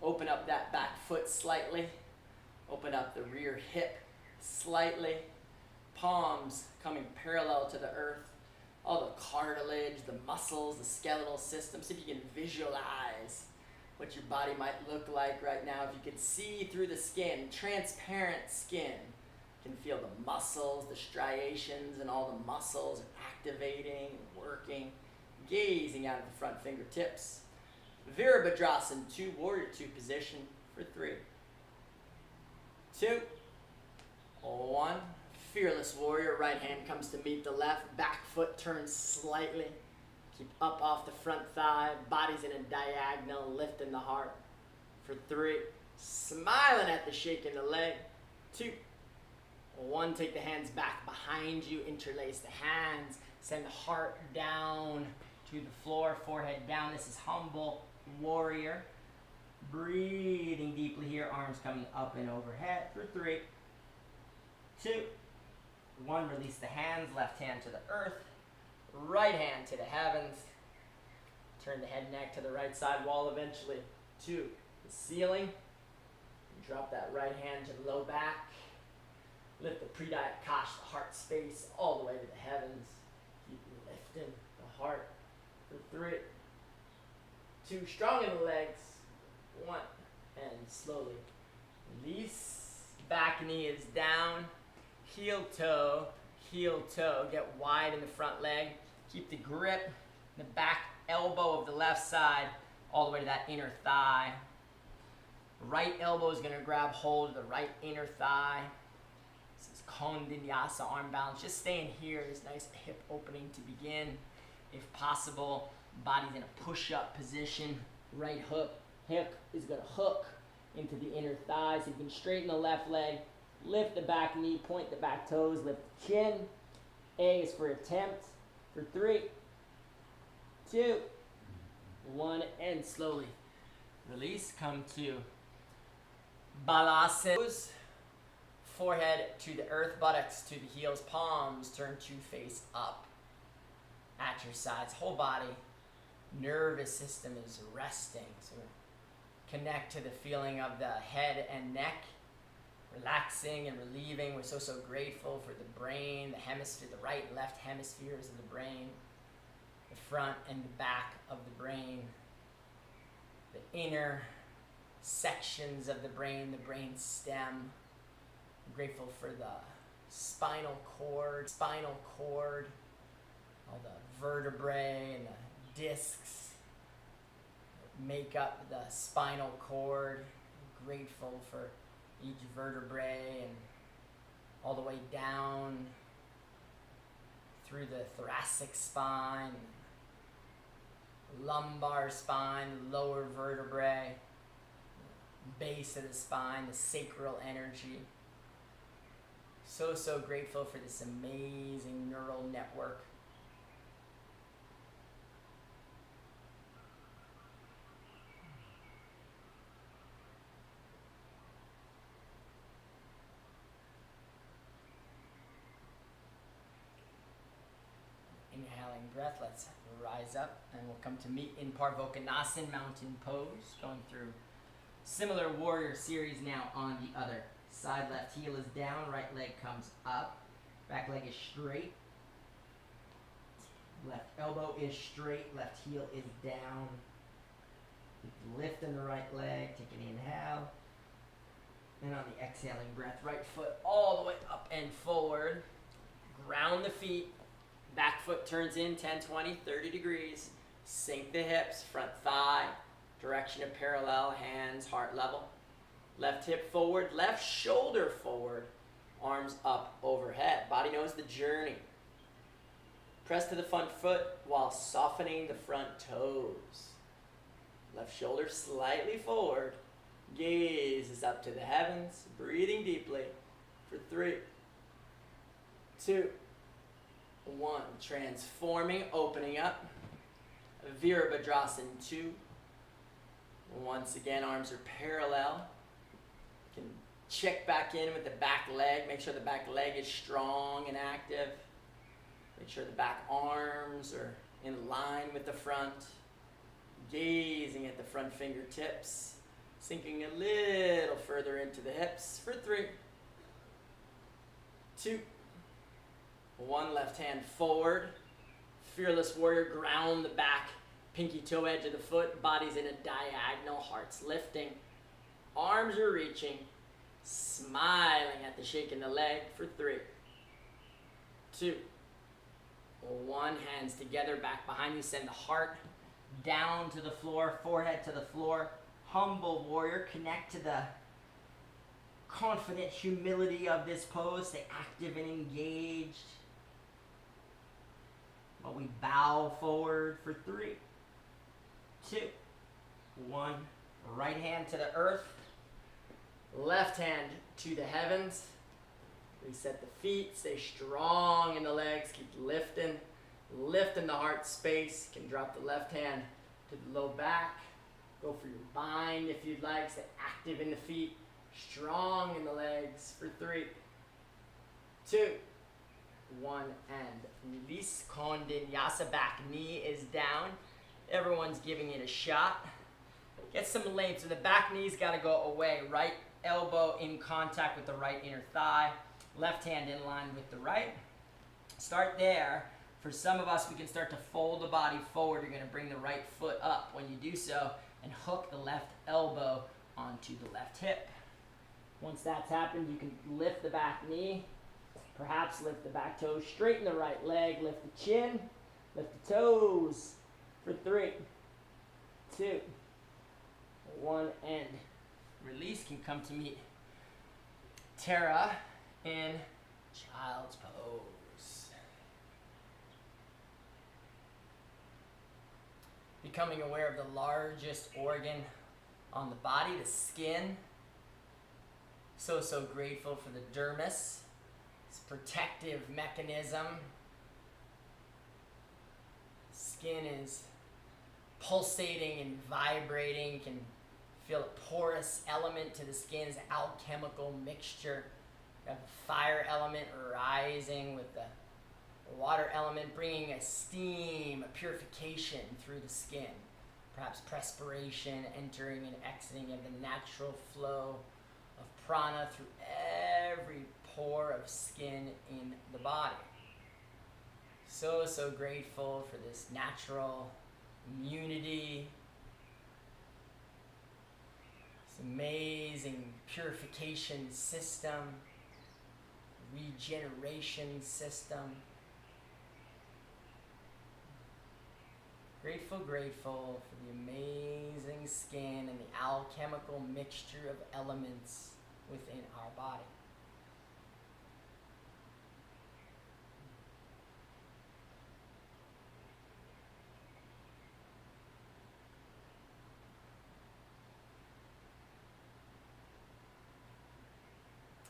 Open up that back foot slightly. Open up the rear hip slightly. Palms coming parallel to the earth. All the cartilage, the muscles, the skeletal system. See if you can visualize what your body might look like right now. If you could see through the skin, transparent skin. You can feel the muscles, the striations, and all the muscles activating and working. Gazing out of the front fingertips. Virabhadrasana 2, Warrior 2 position for 3, 2, 1. Fearless warrior, right hand comes to meet the left, back foot turns slightly. Keep up off the front thigh, body's in a diagonal, lifting the heart. For 3, smiling at the shake in the leg. 2, 1, take the hands back behind you, interlace the hands, send the heart down to the floor, forehead down. This is humble warrior. Breathing deeply here, arms coming up and overhead. For 3, 2, 1, release the hands, left hand to the earth, right hand to the heavens. Turn the head and neck to the right side wall eventually to the ceiling. Drop that right hand to the low back. Lift the pre-diet kosh, the heart space, all the way to the heavens. Keep lifting the heart. For 3, 2, strong in the legs. 1, and slowly release. Back knee is down. Heel toe, get wide in the front leg. Keep the grip, the back elbow of the left side, all the way to that inner thigh. Right elbow is gonna grab hold of the right inner thigh. This is Kondinyasa, arm balance. Just staying here, this nice hip opening to begin. If possible, body's in a push-up position. Right hip is gonna hook into the inner thigh, so you can straighten the left leg. Lift the back knee, point the back toes, lift the chin. A is for attempt. For 3, 2, 1, and slowly release. Come to Balasana. Forehead to the earth, buttocks to the heels, palms turn to face up. At your sides, whole body, nervous system is resting. So connect to the feeling of the head and neck. Relaxing and relieving. We're so grateful for the brain, the hemisphere, the right and left hemispheres of the brain, the front and the back of the brain, the inner sections of the brain stem. I'm grateful for the spinal cord, all the vertebrae and the discs that make up the spinal cord. I'm grateful for each vertebrae and all the way down through the thoracic spine, lumbar spine, lower vertebrae, base of the spine, the sacral energy. So grateful for this amazing neural network. Inhaling breath, let's rise up and we'll come to meet in Parvokonasana, mountain pose. Going through similar warrior series now on the other side. Left heel is down, right leg comes up, back leg is straight, left elbow is straight, left heel is down. Lift in the right leg, take an inhale, and on the exhaling breath, right foot all the way up and forward. Ground the feet. Back foot turns in 10, 20, 30 degrees. Sink the hips, front thigh, direction of parallel, hands heart level. Left hip forward, left shoulder forward, arms up overhead. Body knows the journey. Press to the front foot while softening the front toes. Left shoulder slightly forward. Gaze is up to the heavens. Breathing deeply for 3, 2, 1. Transforming, opening up. Virabhadrasana 2. Once again, arms are parallel. You can check back in with the back leg. Make sure the back leg is strong and active. Make sure the back arms are in line with the front. Gazing at the front fingertips. Sinking a little further into the hips for 3, 2, 1. Left hand forward. Fearless warrior, ground the back. Pinky toe edge of the foot. Body's in a diagonal. Heart's lifting. Arms are reaching. Smiling at the shake in the leg for 3, 2, 1. Hands together, back behind you. Send the heart down to the floor, forehead to the floor. Humble warrior, connect to the confident humility of this pose. Stay active and engaged. While we bow forward for 3, 2, 1. Right hand to the earth. Left hand to the heavens. Reset the feet. Stay strong in the legs. Keep lifting. Lifting the heart space. You can drop the left hand to the low back. Go for your bind if you'd like. Stay active in the feet. Strong in the legs for 3, 2, 1, and release. Kondinyasa, back knee is down. Everyone's giving it a shot. Get some length. So the back knee's got to go away. Right elbow in contact with the right inner thigh. Left hand in line with the right. Start there. For some of us, we can start to fold the body forward. You're going to bring the right foot up when you do so and hook the left elbow onto the left hip. Once that's happened, you can lift the back knee. Perhaps lift the back toes, straighten the right leg, lift the chin, lift the toes for 3, 2, 1, and release. Can come to meet Terra in child's pose. Becoming aware of the largest organ on the body, the skin. So grateful for the dermis. Protective mechanism. Skin is pulsating and vibrating. You can feel a porous element to the skin's alchemical mixture. You have the fire element rising with the water element bringing a steam, a purification through the skin. Perhaps perspiration entering and exiting of the natural flow of prana through every pore of skin in the body. So grateful for this natural immunity, this amazing purification system, regeneration system. Grateful for the amazing skin and the alchemical mixture of elements within our body.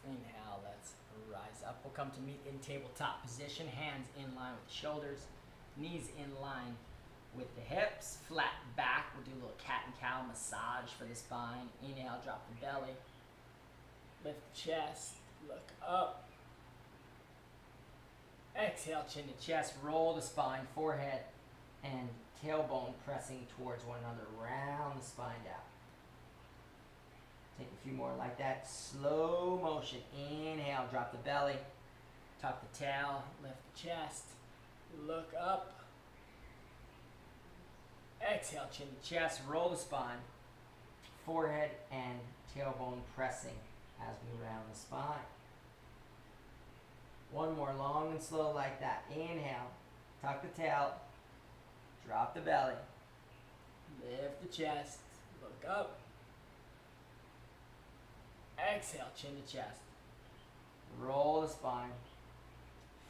Inhale, let's rise up. We'll come to meet in tabletop position, hands in line with the shoulders, knees in line with the hips, flat back. We'll do a little cat and cow massage for the spine. Inhale, drop the belly, lift the chest, look up. Exhale, chin to chest, roll the spine, forehead and tailbone pressing towards one another. Round the spine down. Take a few more like that. Slow motion. Inhale, drop the belly, tuck the tail, lift the chest, look up. Exhale, chin to chest, roll the spine, forehead and tailbone pressing as we round the spine. One more, long and slow like that. Inhale, tuck the tail, drop the belly, lift the chest, look up. Exhale, chin to chest. Roll the spine,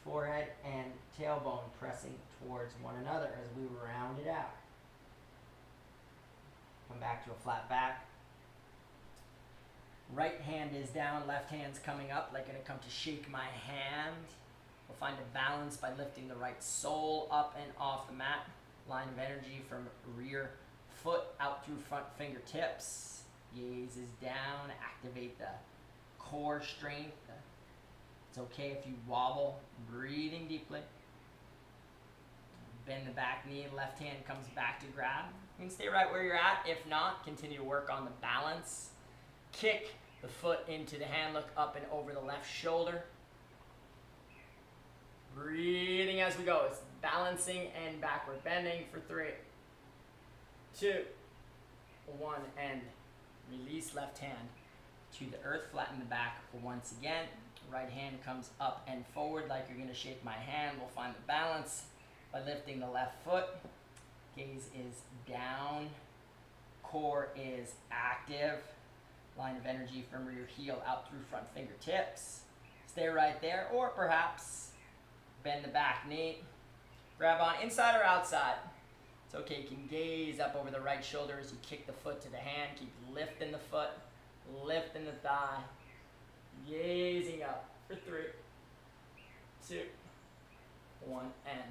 forehead and tailbone pressing towards one another as we round it out. Come back to a flat back. Right hand is down, left hand's coming up, like gonna come to shake my hand. We'll find a balance by lifting the right sole up and off the mat. Line of energy from rear foot out through front fingertips. Gaze is down, activate the core strength. It's okay if you wobble, breathing deeply. Bend the back knee, left hand comes back to grab. You can stay right where you're at. If not, continue to work on the balance. Kick the foot into the hand, look up and over the left shoulder. Breathing as we go. It's balancing and backward bending for 3, 2, 1, and release. Left hand to the earth, flatten the back once again. Right hand comes up and forward like you're going to shake my hand. We'll find the balance by lifting the left foot. Gaze is down. Core is active. Line of energy from your heel out through front fingertips. Stay right there, or perhaps bend the back knee. Grab on inside or outside. It's okay, you can gaze up over the right shoulder as you kick the foot to the hand. Keep lifting the foot, lifting the thigh. Gazing up for 3, 2, 1, and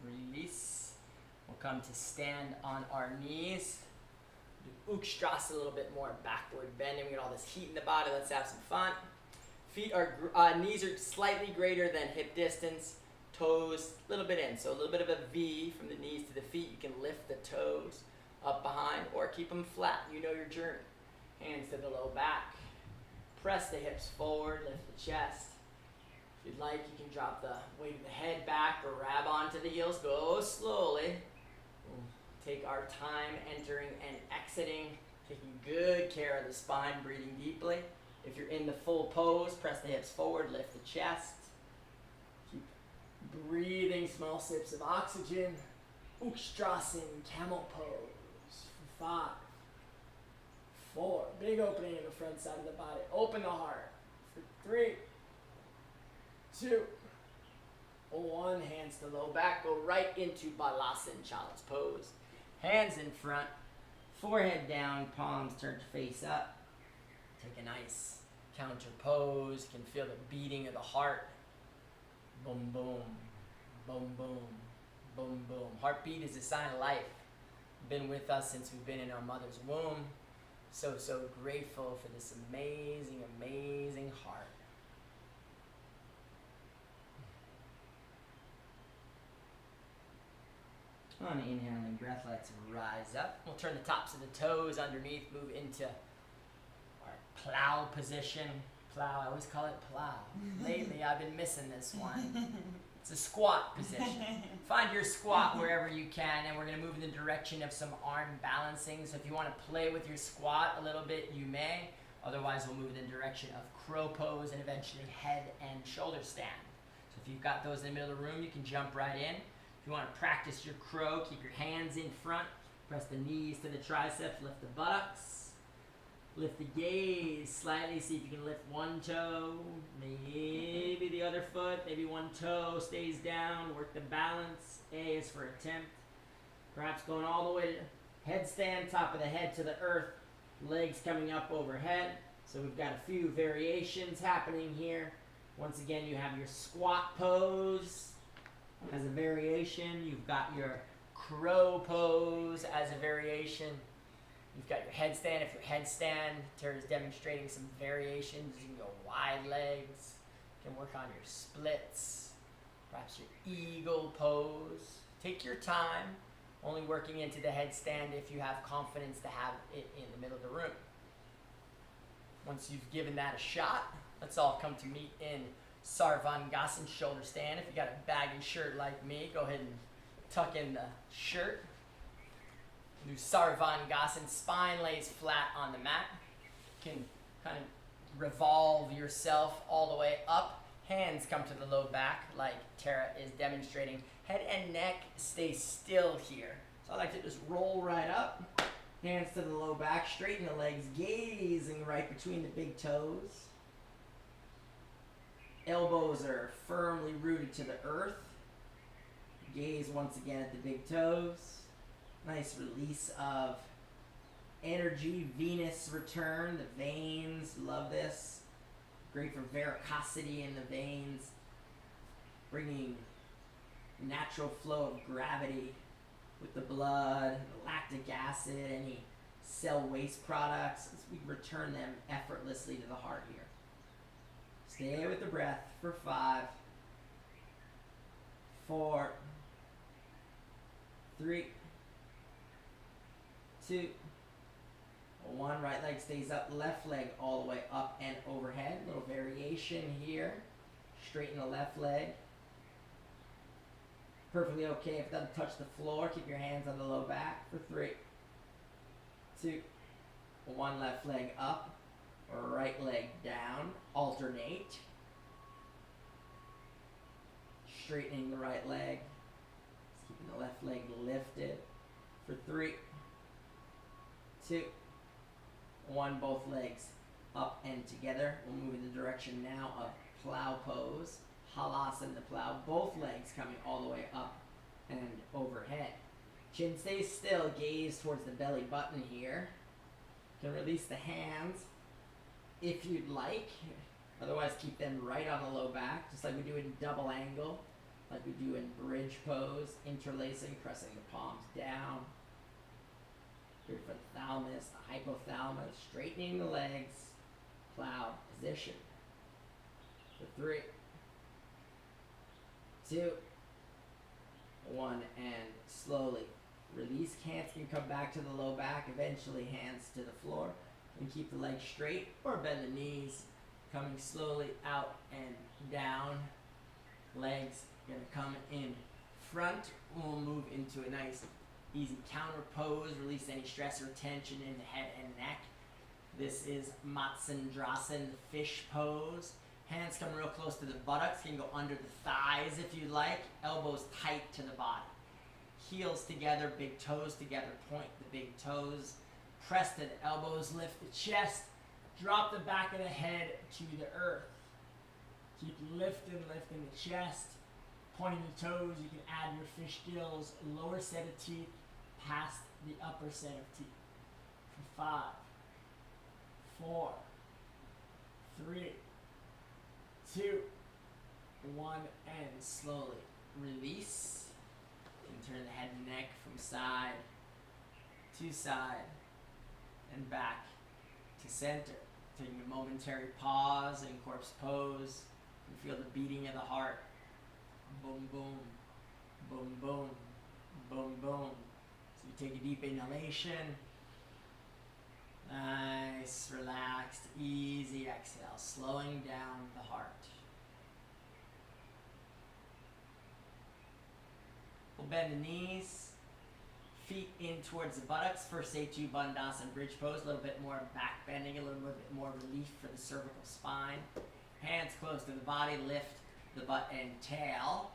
release. We'll come to stand on our knees. Do Ukstrasa a little bit more, backward bending. We get all this heat in the body. Let's have some fun. Knees are slightly greater than hip distance. Toes a little bit in, so a little bit of a V from the knees to the feet. You can lift the toes up behind or keep them flat. You know your journey. Hands to the low back. Press the hips forward, lift the chest. If you'd like, you can drop the weight of the head back or grab onto the heels. Go slowly. We'll take our time entering and exiting, taking good care of the spine, breathing deeply. If you're in the full pose, press the hips forward, lift the chest. Keep breathing, small sips of oxygen. Ukstrasan, camel pose for 5, 4, big opening in the front side of the body. Open the heart for 3, 2, 1. Hands to low back. Go right into Balasana, child's pose. Hands in front, forehead down, palms turned to face up. Take a nice counter pose. You can feel the beating of the heart. Boom, boom, boom, boom, boom, boom. Heartbeat is a sign of life. Been with us since we've been in our mother's womb. So grateful for this amazing, amazing heart. On inhaling breath, let's rise up. We'll turn the tops of the toes underneath, move into our plow position. Plow, I always call it plow. Lately, I've been missing this one. It's a squat position. Find your squat wherever you can, and we're going to move in the direction of some arm balancing. So if you want to play with your squat a little bit, you may. Otherwise, we'll move in the direction of crow pose and eventually head and shoulder stand. So if you've got those in the middle of the room, you can jump right in. If you want to practice your crow, keep your hands in front. Press the knees to the triceps, lift the buttocks. Lift the gaze slightly, see if you can lift one toe, maybe the other foot, maybe one toe stays down, work the balance. A is for attempt. Perhaps going all the way to headstand, top of the head to the earth, legs coming up overhead. So we've got a few variations happening here. Once again, you have your squat pose as a variation. You've got your crow pose as a variation. You've got your headstand. If your headstand, Terra's demonstrating some variations. You can go wide legs. You can work on your splits. Perhaps your eagle pose. Take your time, only working into the headstand if you have confidence to have it in the middle of the room. Once you've given that a shot, let's all come to meet in Sarvangasana, shoulder stand. If you got a baggy shirt like me, go ahead and tuck in the shirt. Do Sarvangasana, spine lays flat on the mat. You can kind of revolve yourself all the way up. Hands come to the low back like Terra is demonstrating. Head and neck stay still here. So I like to just roll right up. Hands to the low back, straighten the legs, gazing right between the big toes. Elbows are firmly rooted to the earth. Gaze once again at the big toes. Nice release of energy. Venus return. The veins, love this. Great for varicosity in the veins. Bringing natural flow of gravity with the blood, lactic acid, any cell waste products. As we return them effortlessly to the heart here. Stay with the breath for 5, 4, 3, 2, 1. Right leg stays up, left leg all the way up and overhead. Little variation here. Straighten the left leg. Perfectly okay if it doesn't touch the floor. Keep your hands on the low back for 3, 2, 1. Left leg up, right leg down. Alternate. Straightening the right leg. Keeping the left leg lifted for 3, 2, One, both legs up and together. We'll move in the direction now of plow pose. Halasana, the plow. Both legs coming all the way up and overhead. Chin stays still. Gaze towards the belly button here. You can release the hands if you'd like. Otherwise, keep them right on the low back, just like we do in double angle, like we do in bridge pose, interlacing, pressing the palms down. Here for the thalamus, the hypothalamus, straightening the legs, plow position. For 3, 2, 1, and slowly release. Hands can come back to the low back, eventually hands to the floor. And keep the legs straight or bend the knees. Coming slowly out and down. Legs gonna come in front. We'll move into a nice easy counter pose. Release any stress or tension in the head and neck. This is Matsendrasan, the fish pose. Hands come real close to the buttocks. Can go under the thighs if you like. Elbows tight to the body. Heels together, big toes together. Point the big toes. Press to the elbows, lift the chest, drop the back of the head to the earth. Keep lifting the chest, pointing the toes. You can add your fish gills, lower set of teeth past the upper set of teeth. For 5, 4, 3, 2, 1, and slowly release. You can turn the head and neck from side to side and back to center. Taking a momentary pause in corpse pose. You feel the beating of the heart. Boom, boom, boom, boom, boom, boom. So you take a deep inhalation. Nice, relaxed, easy exhale, slowing down the heart. We'll bend the knees. Feet in towards the buttocks. First Setu Bandhasan bridge pose. A little bit more back bending, a little bit more relief for the cervical spine. Hands close to the body. Lift the butt and tail.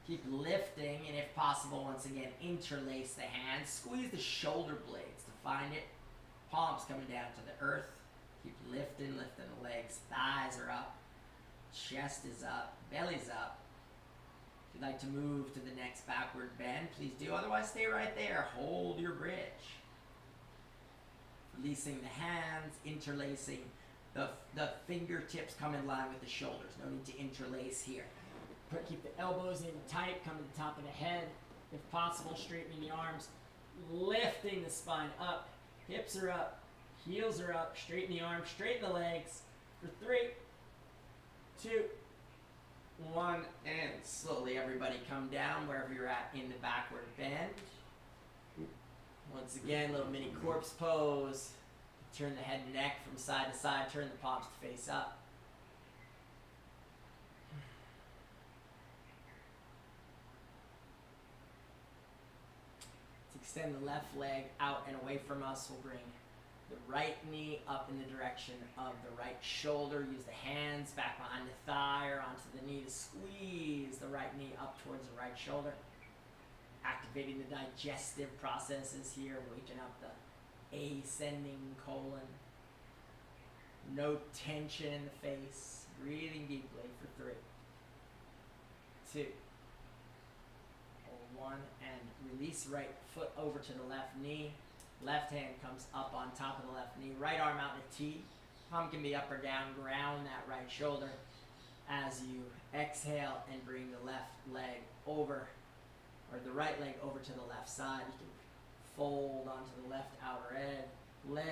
Keep lifting, and if possible, once again, interlace the hands. Squeeze the shoulder blades to find it. Palms coming down to the earth. Keep lifting the legs. Thighs are up. Chest is up. Belly's up. If you'd like to move to the next backward bend, please do. Otherwise, stay right there. Hold your bridge. Releasing the hands, interlacing. The fingertips come in line with the shoulders. No need to interlace here. Keep the elbows in tight. Come to the top of the head. If possible, straightening the arms. Lifting the spine up. Hips are up. Heels are up. Straighten the arms. Straighten the legs. For 3, 2, 1, and slowly everybody come down wherever you're at in the backward bend. Once again, little mini corpse pose. Turn the head and neck from side to side. Turn the palms to face up. Let's extend the left leg out and away from us. We'll bring the right knee up in the direction of the right shoulder. Use the hands back behind the thigh or onto the knee to squeeze the right knee up towards the right shoulder. Activating the digestive processes here, waking up the ascending colon. No tension in the face. Breathing deeply for 3, 2, 1, and release right foot over to the left knee. Left hand comes up on top of the left knee. Right arm out in a T. Palm can be up or down. Ground that right shoulder as you exhale and bring the left leg over, or the right leg over to the left side. You can fold onto the left outer edge. Leg,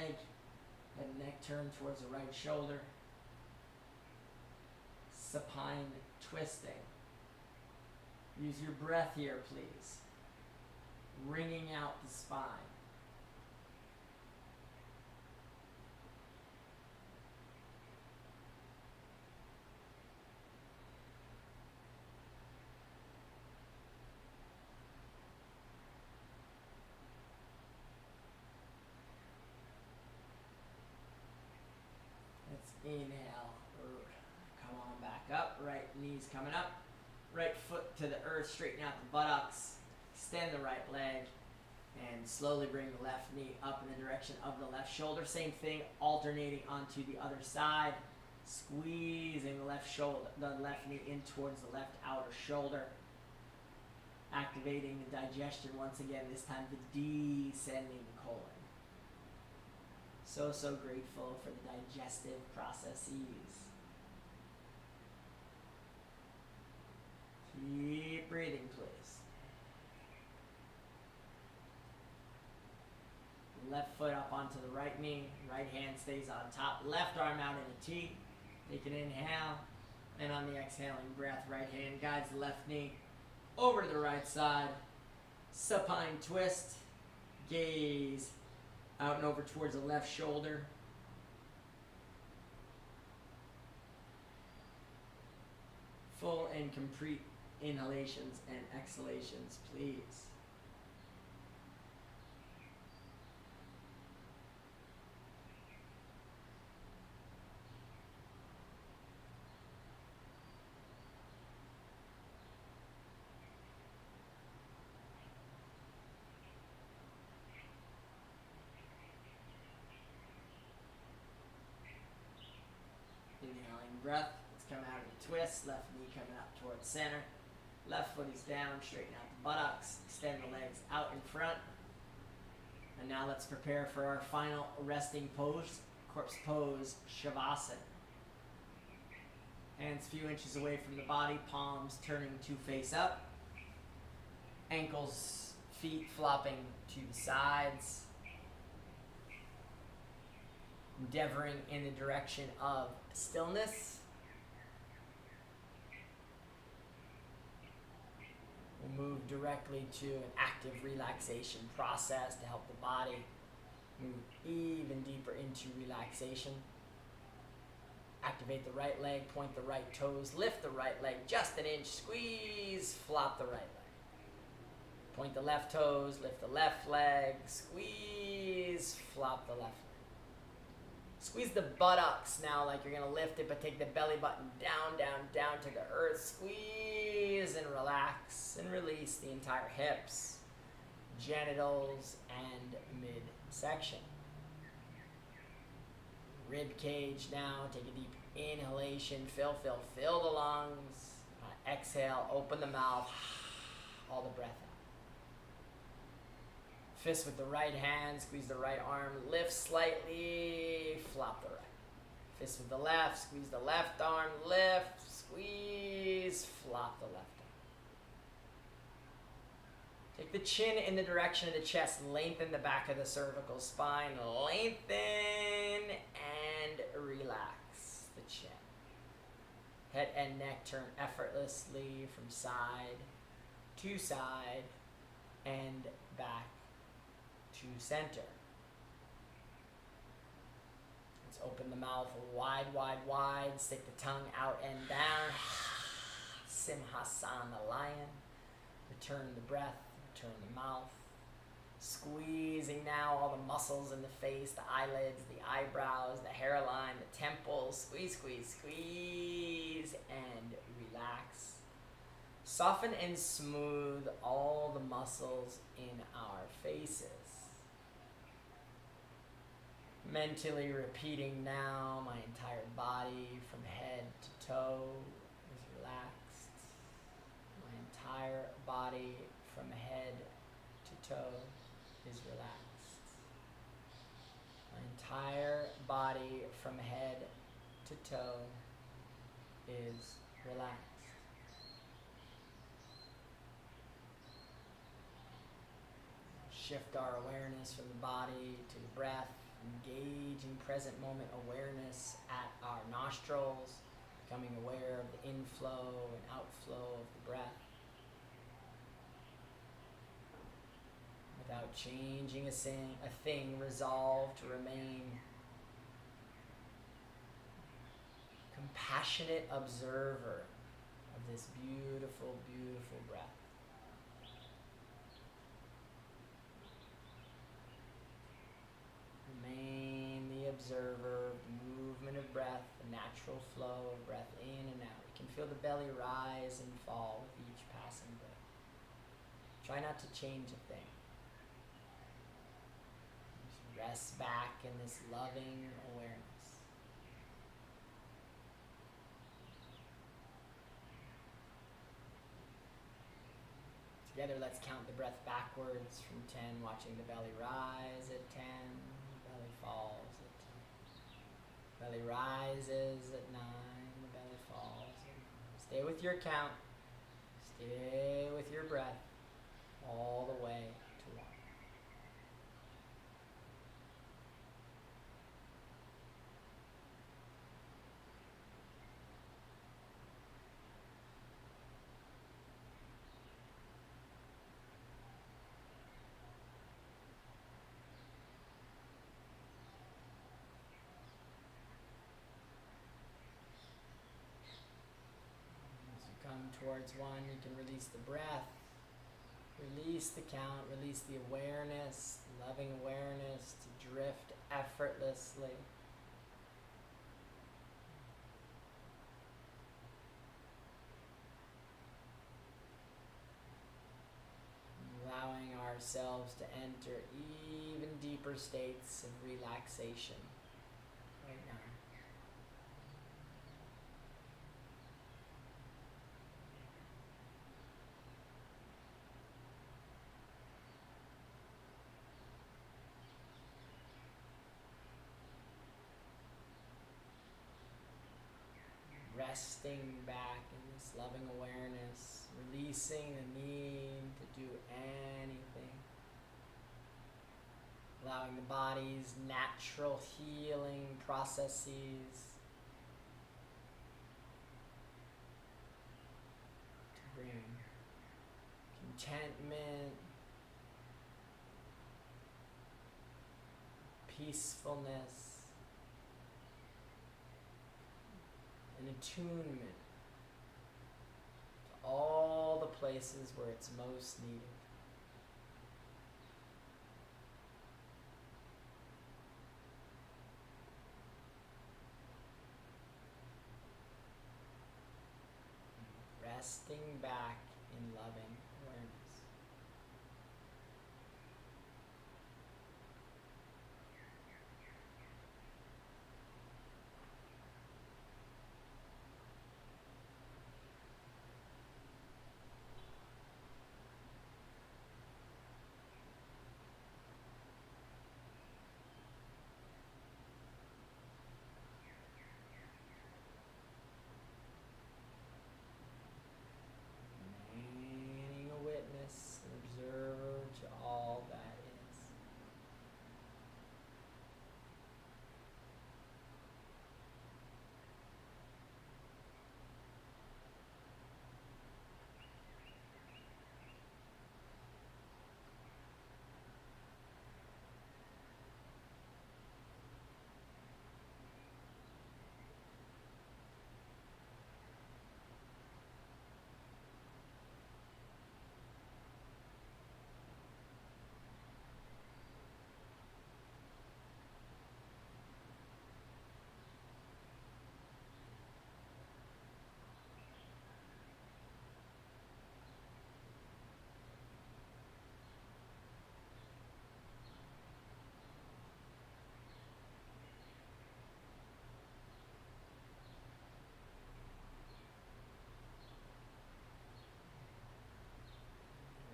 head and neck turn towards the right shoulder. Supine twisting. Use your breath here, please. Wringing out the spine. Inhale, come on back up, right knee's coming up, right foot to the earth, straighten out the buttocks, extend the right leg, And slowly bring the left knee up in the direction of the left shoulder. Same thing, alternating onto the other side. Squeezing the left shoulder, the left knee in towards the left outer shoulder. Activating the digestion once again, this time the descending colon. So grateful for the digestive processes. Keep breathing, please. Left foot up onto the right knee, right hand stays on top, left arm out in a T. Take an inhale, and on the exhaling breath, right hand guides the left knee over to the right side. Supine twist, gaze out and over towards the left shoulder. Full and complete inhalations and exhalations, please. Inhaling breath, let's come out of the twist, left knee coming up towards center. Left foot is down, straighten out the buttocks, extend the legs out in front. And now let's prepare for our final resting pose, corpse pose, Shavasana. Hands a few inches away from the body, palms turning to face up. Ankles, feet flopping to the sides. Endeavoring in the direction of stillness. We'll move directly to an active relaxation process to help the body move even deeper into relaxation. Activate the right leg, point the right toes, lift the right leg just an inch, squeeze, flop the right leg. Point the left toes, lift the left leg, squeeze, flop the left leg. Squeeze the buttocks now like you're going to lift it, but take the belly button down, down, down to the earth. Squeeze and relax and release the entire hips, genitals, and midsection. Rib cage now. Take a deep inhalation. Fill the lungs. Exhale, open the mouth. All the breath out. Fist with the right hand, squeeze the right arm, lift slightly, flop the right. Fist with the left, squeeze the left arm, lift, squeeze, flop the left arm. Take the chin in the direction of the chest, lengthen the back of the cervical spine, lengthen and relax the chin. Head and neck turn effortlessly from side to side and back to center. Let's open the mouth wide, wide, wide. Stick the tongue out and down. Simhasana, lion. Return the breath, return the mouth. Squeezing now all the muscles in the face, the eyelids, the eyebrows, the hairline, the temples. Squeeze, squeeze, squeeze, and relax. Soften and smooth all the muscles in our faces. Mentally repeating now, my entire body from head to toe is relaxed. My entire body from head to toe is relaxed. My entire body from head to toe is relaxed. Shift our awareness from the body to the breath. Engaging present moment awareness at our nostrils, becoming aware of the inflow and outflow of the breath. Without changing a thing, resolve to remain compassionate observer of this beautiful, beautiful breath. Remain the observer of the movement of breath, the natural flow of breath in and out. You can feel the belly rise and fall with each passing breath. Try not to change a thing. Rest back in this loving awareness. Together, let's count the breath backwards from 10, watching the belly rise at 10, belly falls at 10. Belly rises at 9, the belly falls at 9. Stay with your count. Stay with your breath all the way to 1. Come towards 1, you can release the breath, release the count, release the awareness, loving awareness to drift effortlessly. Allowing ourselves to enter even deeper states of relaxation right now. Resting back in this loving awareness, releasing the need to do anything. Allowing the body's natural healing processes to bring contentment, peacefulness, and attunement to all the places where it's most needed. Resting back in loving awareness. Remaining a witness, an observer to all that is.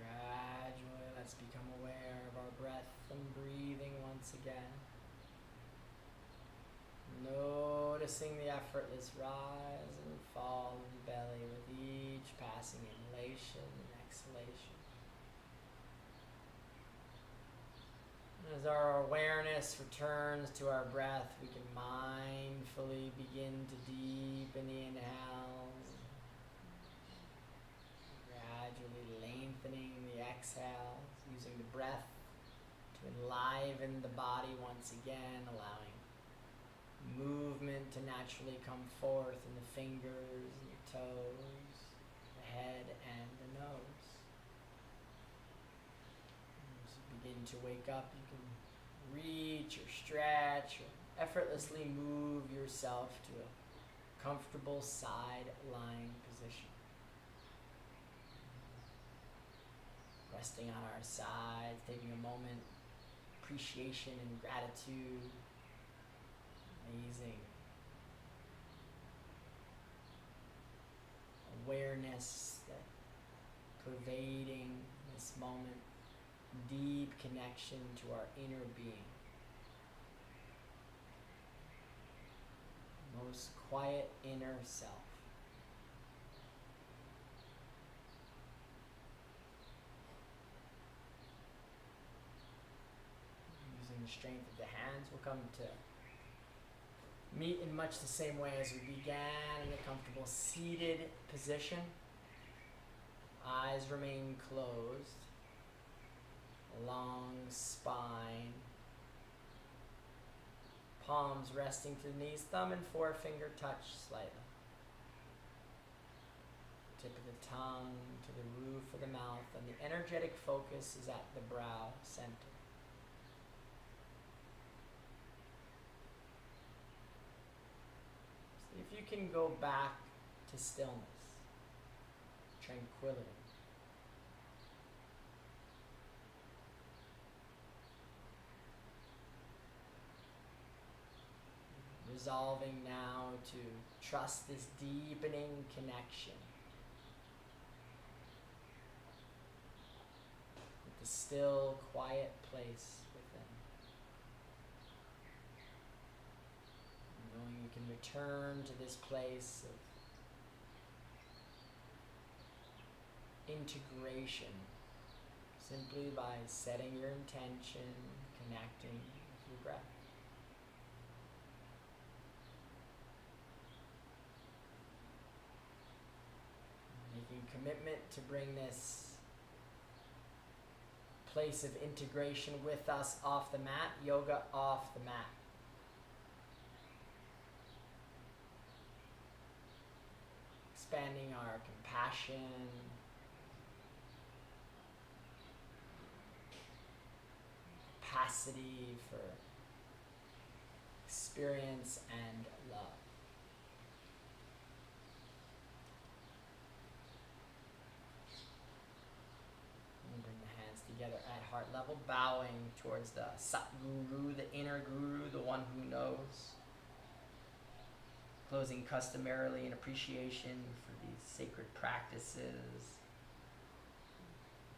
Gradually, let's become aware of our breath and breathing once again. Noticing the effortless rise and fall of the belly with each passing inhalation and exhalation. As our awareness returns to our breath, we can mindfully begin to deepen the inhales, gradually lengthening the exhales, using the breath to enliven the body once again, allowing movement to naturally come forth in the fingers and the toes, the head and the nose. As you begin to wake up, you can reach or stretch or effortlessly move yourself to a comfortable side lying position. Resting on our sides, taking a moment appreciation and gratitude. Amazing. Awareness that pervading this moment. Deep connection to our inner being. Most quiet inner self. Using the strength of the hands, we'll come to meet in much the same way as we began, in a comfortable seated position. Eyes remain closed. Long spine. Palms resting to the knees, thumb and forefinger touch slightly. Tip of the tongue to the roof of the mouth, and the energetic focus is at the brow center. See if you can go back to stillness, tranquility. Resolving now to trust this deepening connection with the still, quiet place within. Knowing you can return to this place of integration simply by setting your intention, connecting with your breath. Making commitment to bring this place of integration with us off the mat, yoga off the mat. Expanding our compassion, capacity for experience and love. Together at heart level, bowing towards the Satguru, the inner guru, the one who knows. Closing customarily in appreciation for these sacred practices,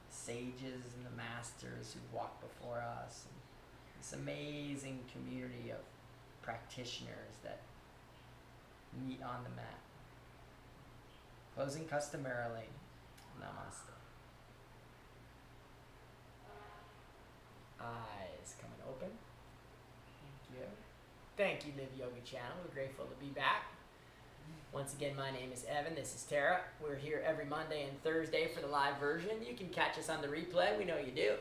sages and the masters who walked before us, and this amazing community of practitioners that meet on the mat. Closing customarily, namaste. Eyes coming open. Thank you. Thank you, Live Yoga Channel. We're grateful to be back. Once again, my name is Evan. This is Terra. We're here every Monday and Thursday for the live version. You can catch us on the replay. We know you do.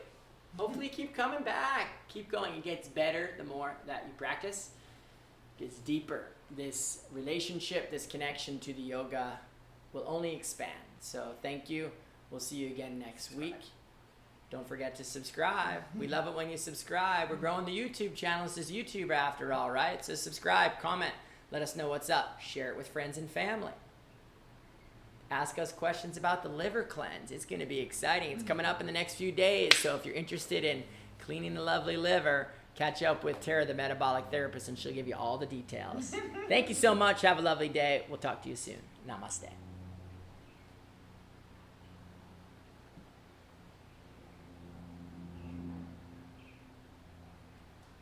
Hopefully keep coming back. Keep going. It gets better the more that you practice. It gets deeper. This relationship, this connection to the yoga will only expand. So thank you. We'll see you again next week. Don't forget to subscribe. We love it when you subscribe. We're growing the YouTube channel. This is YouTube after all, right? So subscribe, comment, let us know what's up. Share it with friends and family. Ask us questions about the liver cleanse. It's going to be exciting. It's coming up in the next few days. So if you're interested in cleaning the lovely liver, catch up with Terra, the metabolic therapist, and she'll give you all the details. Thank you so much. Have a lovely day. We'll talk to you soon. Namaste.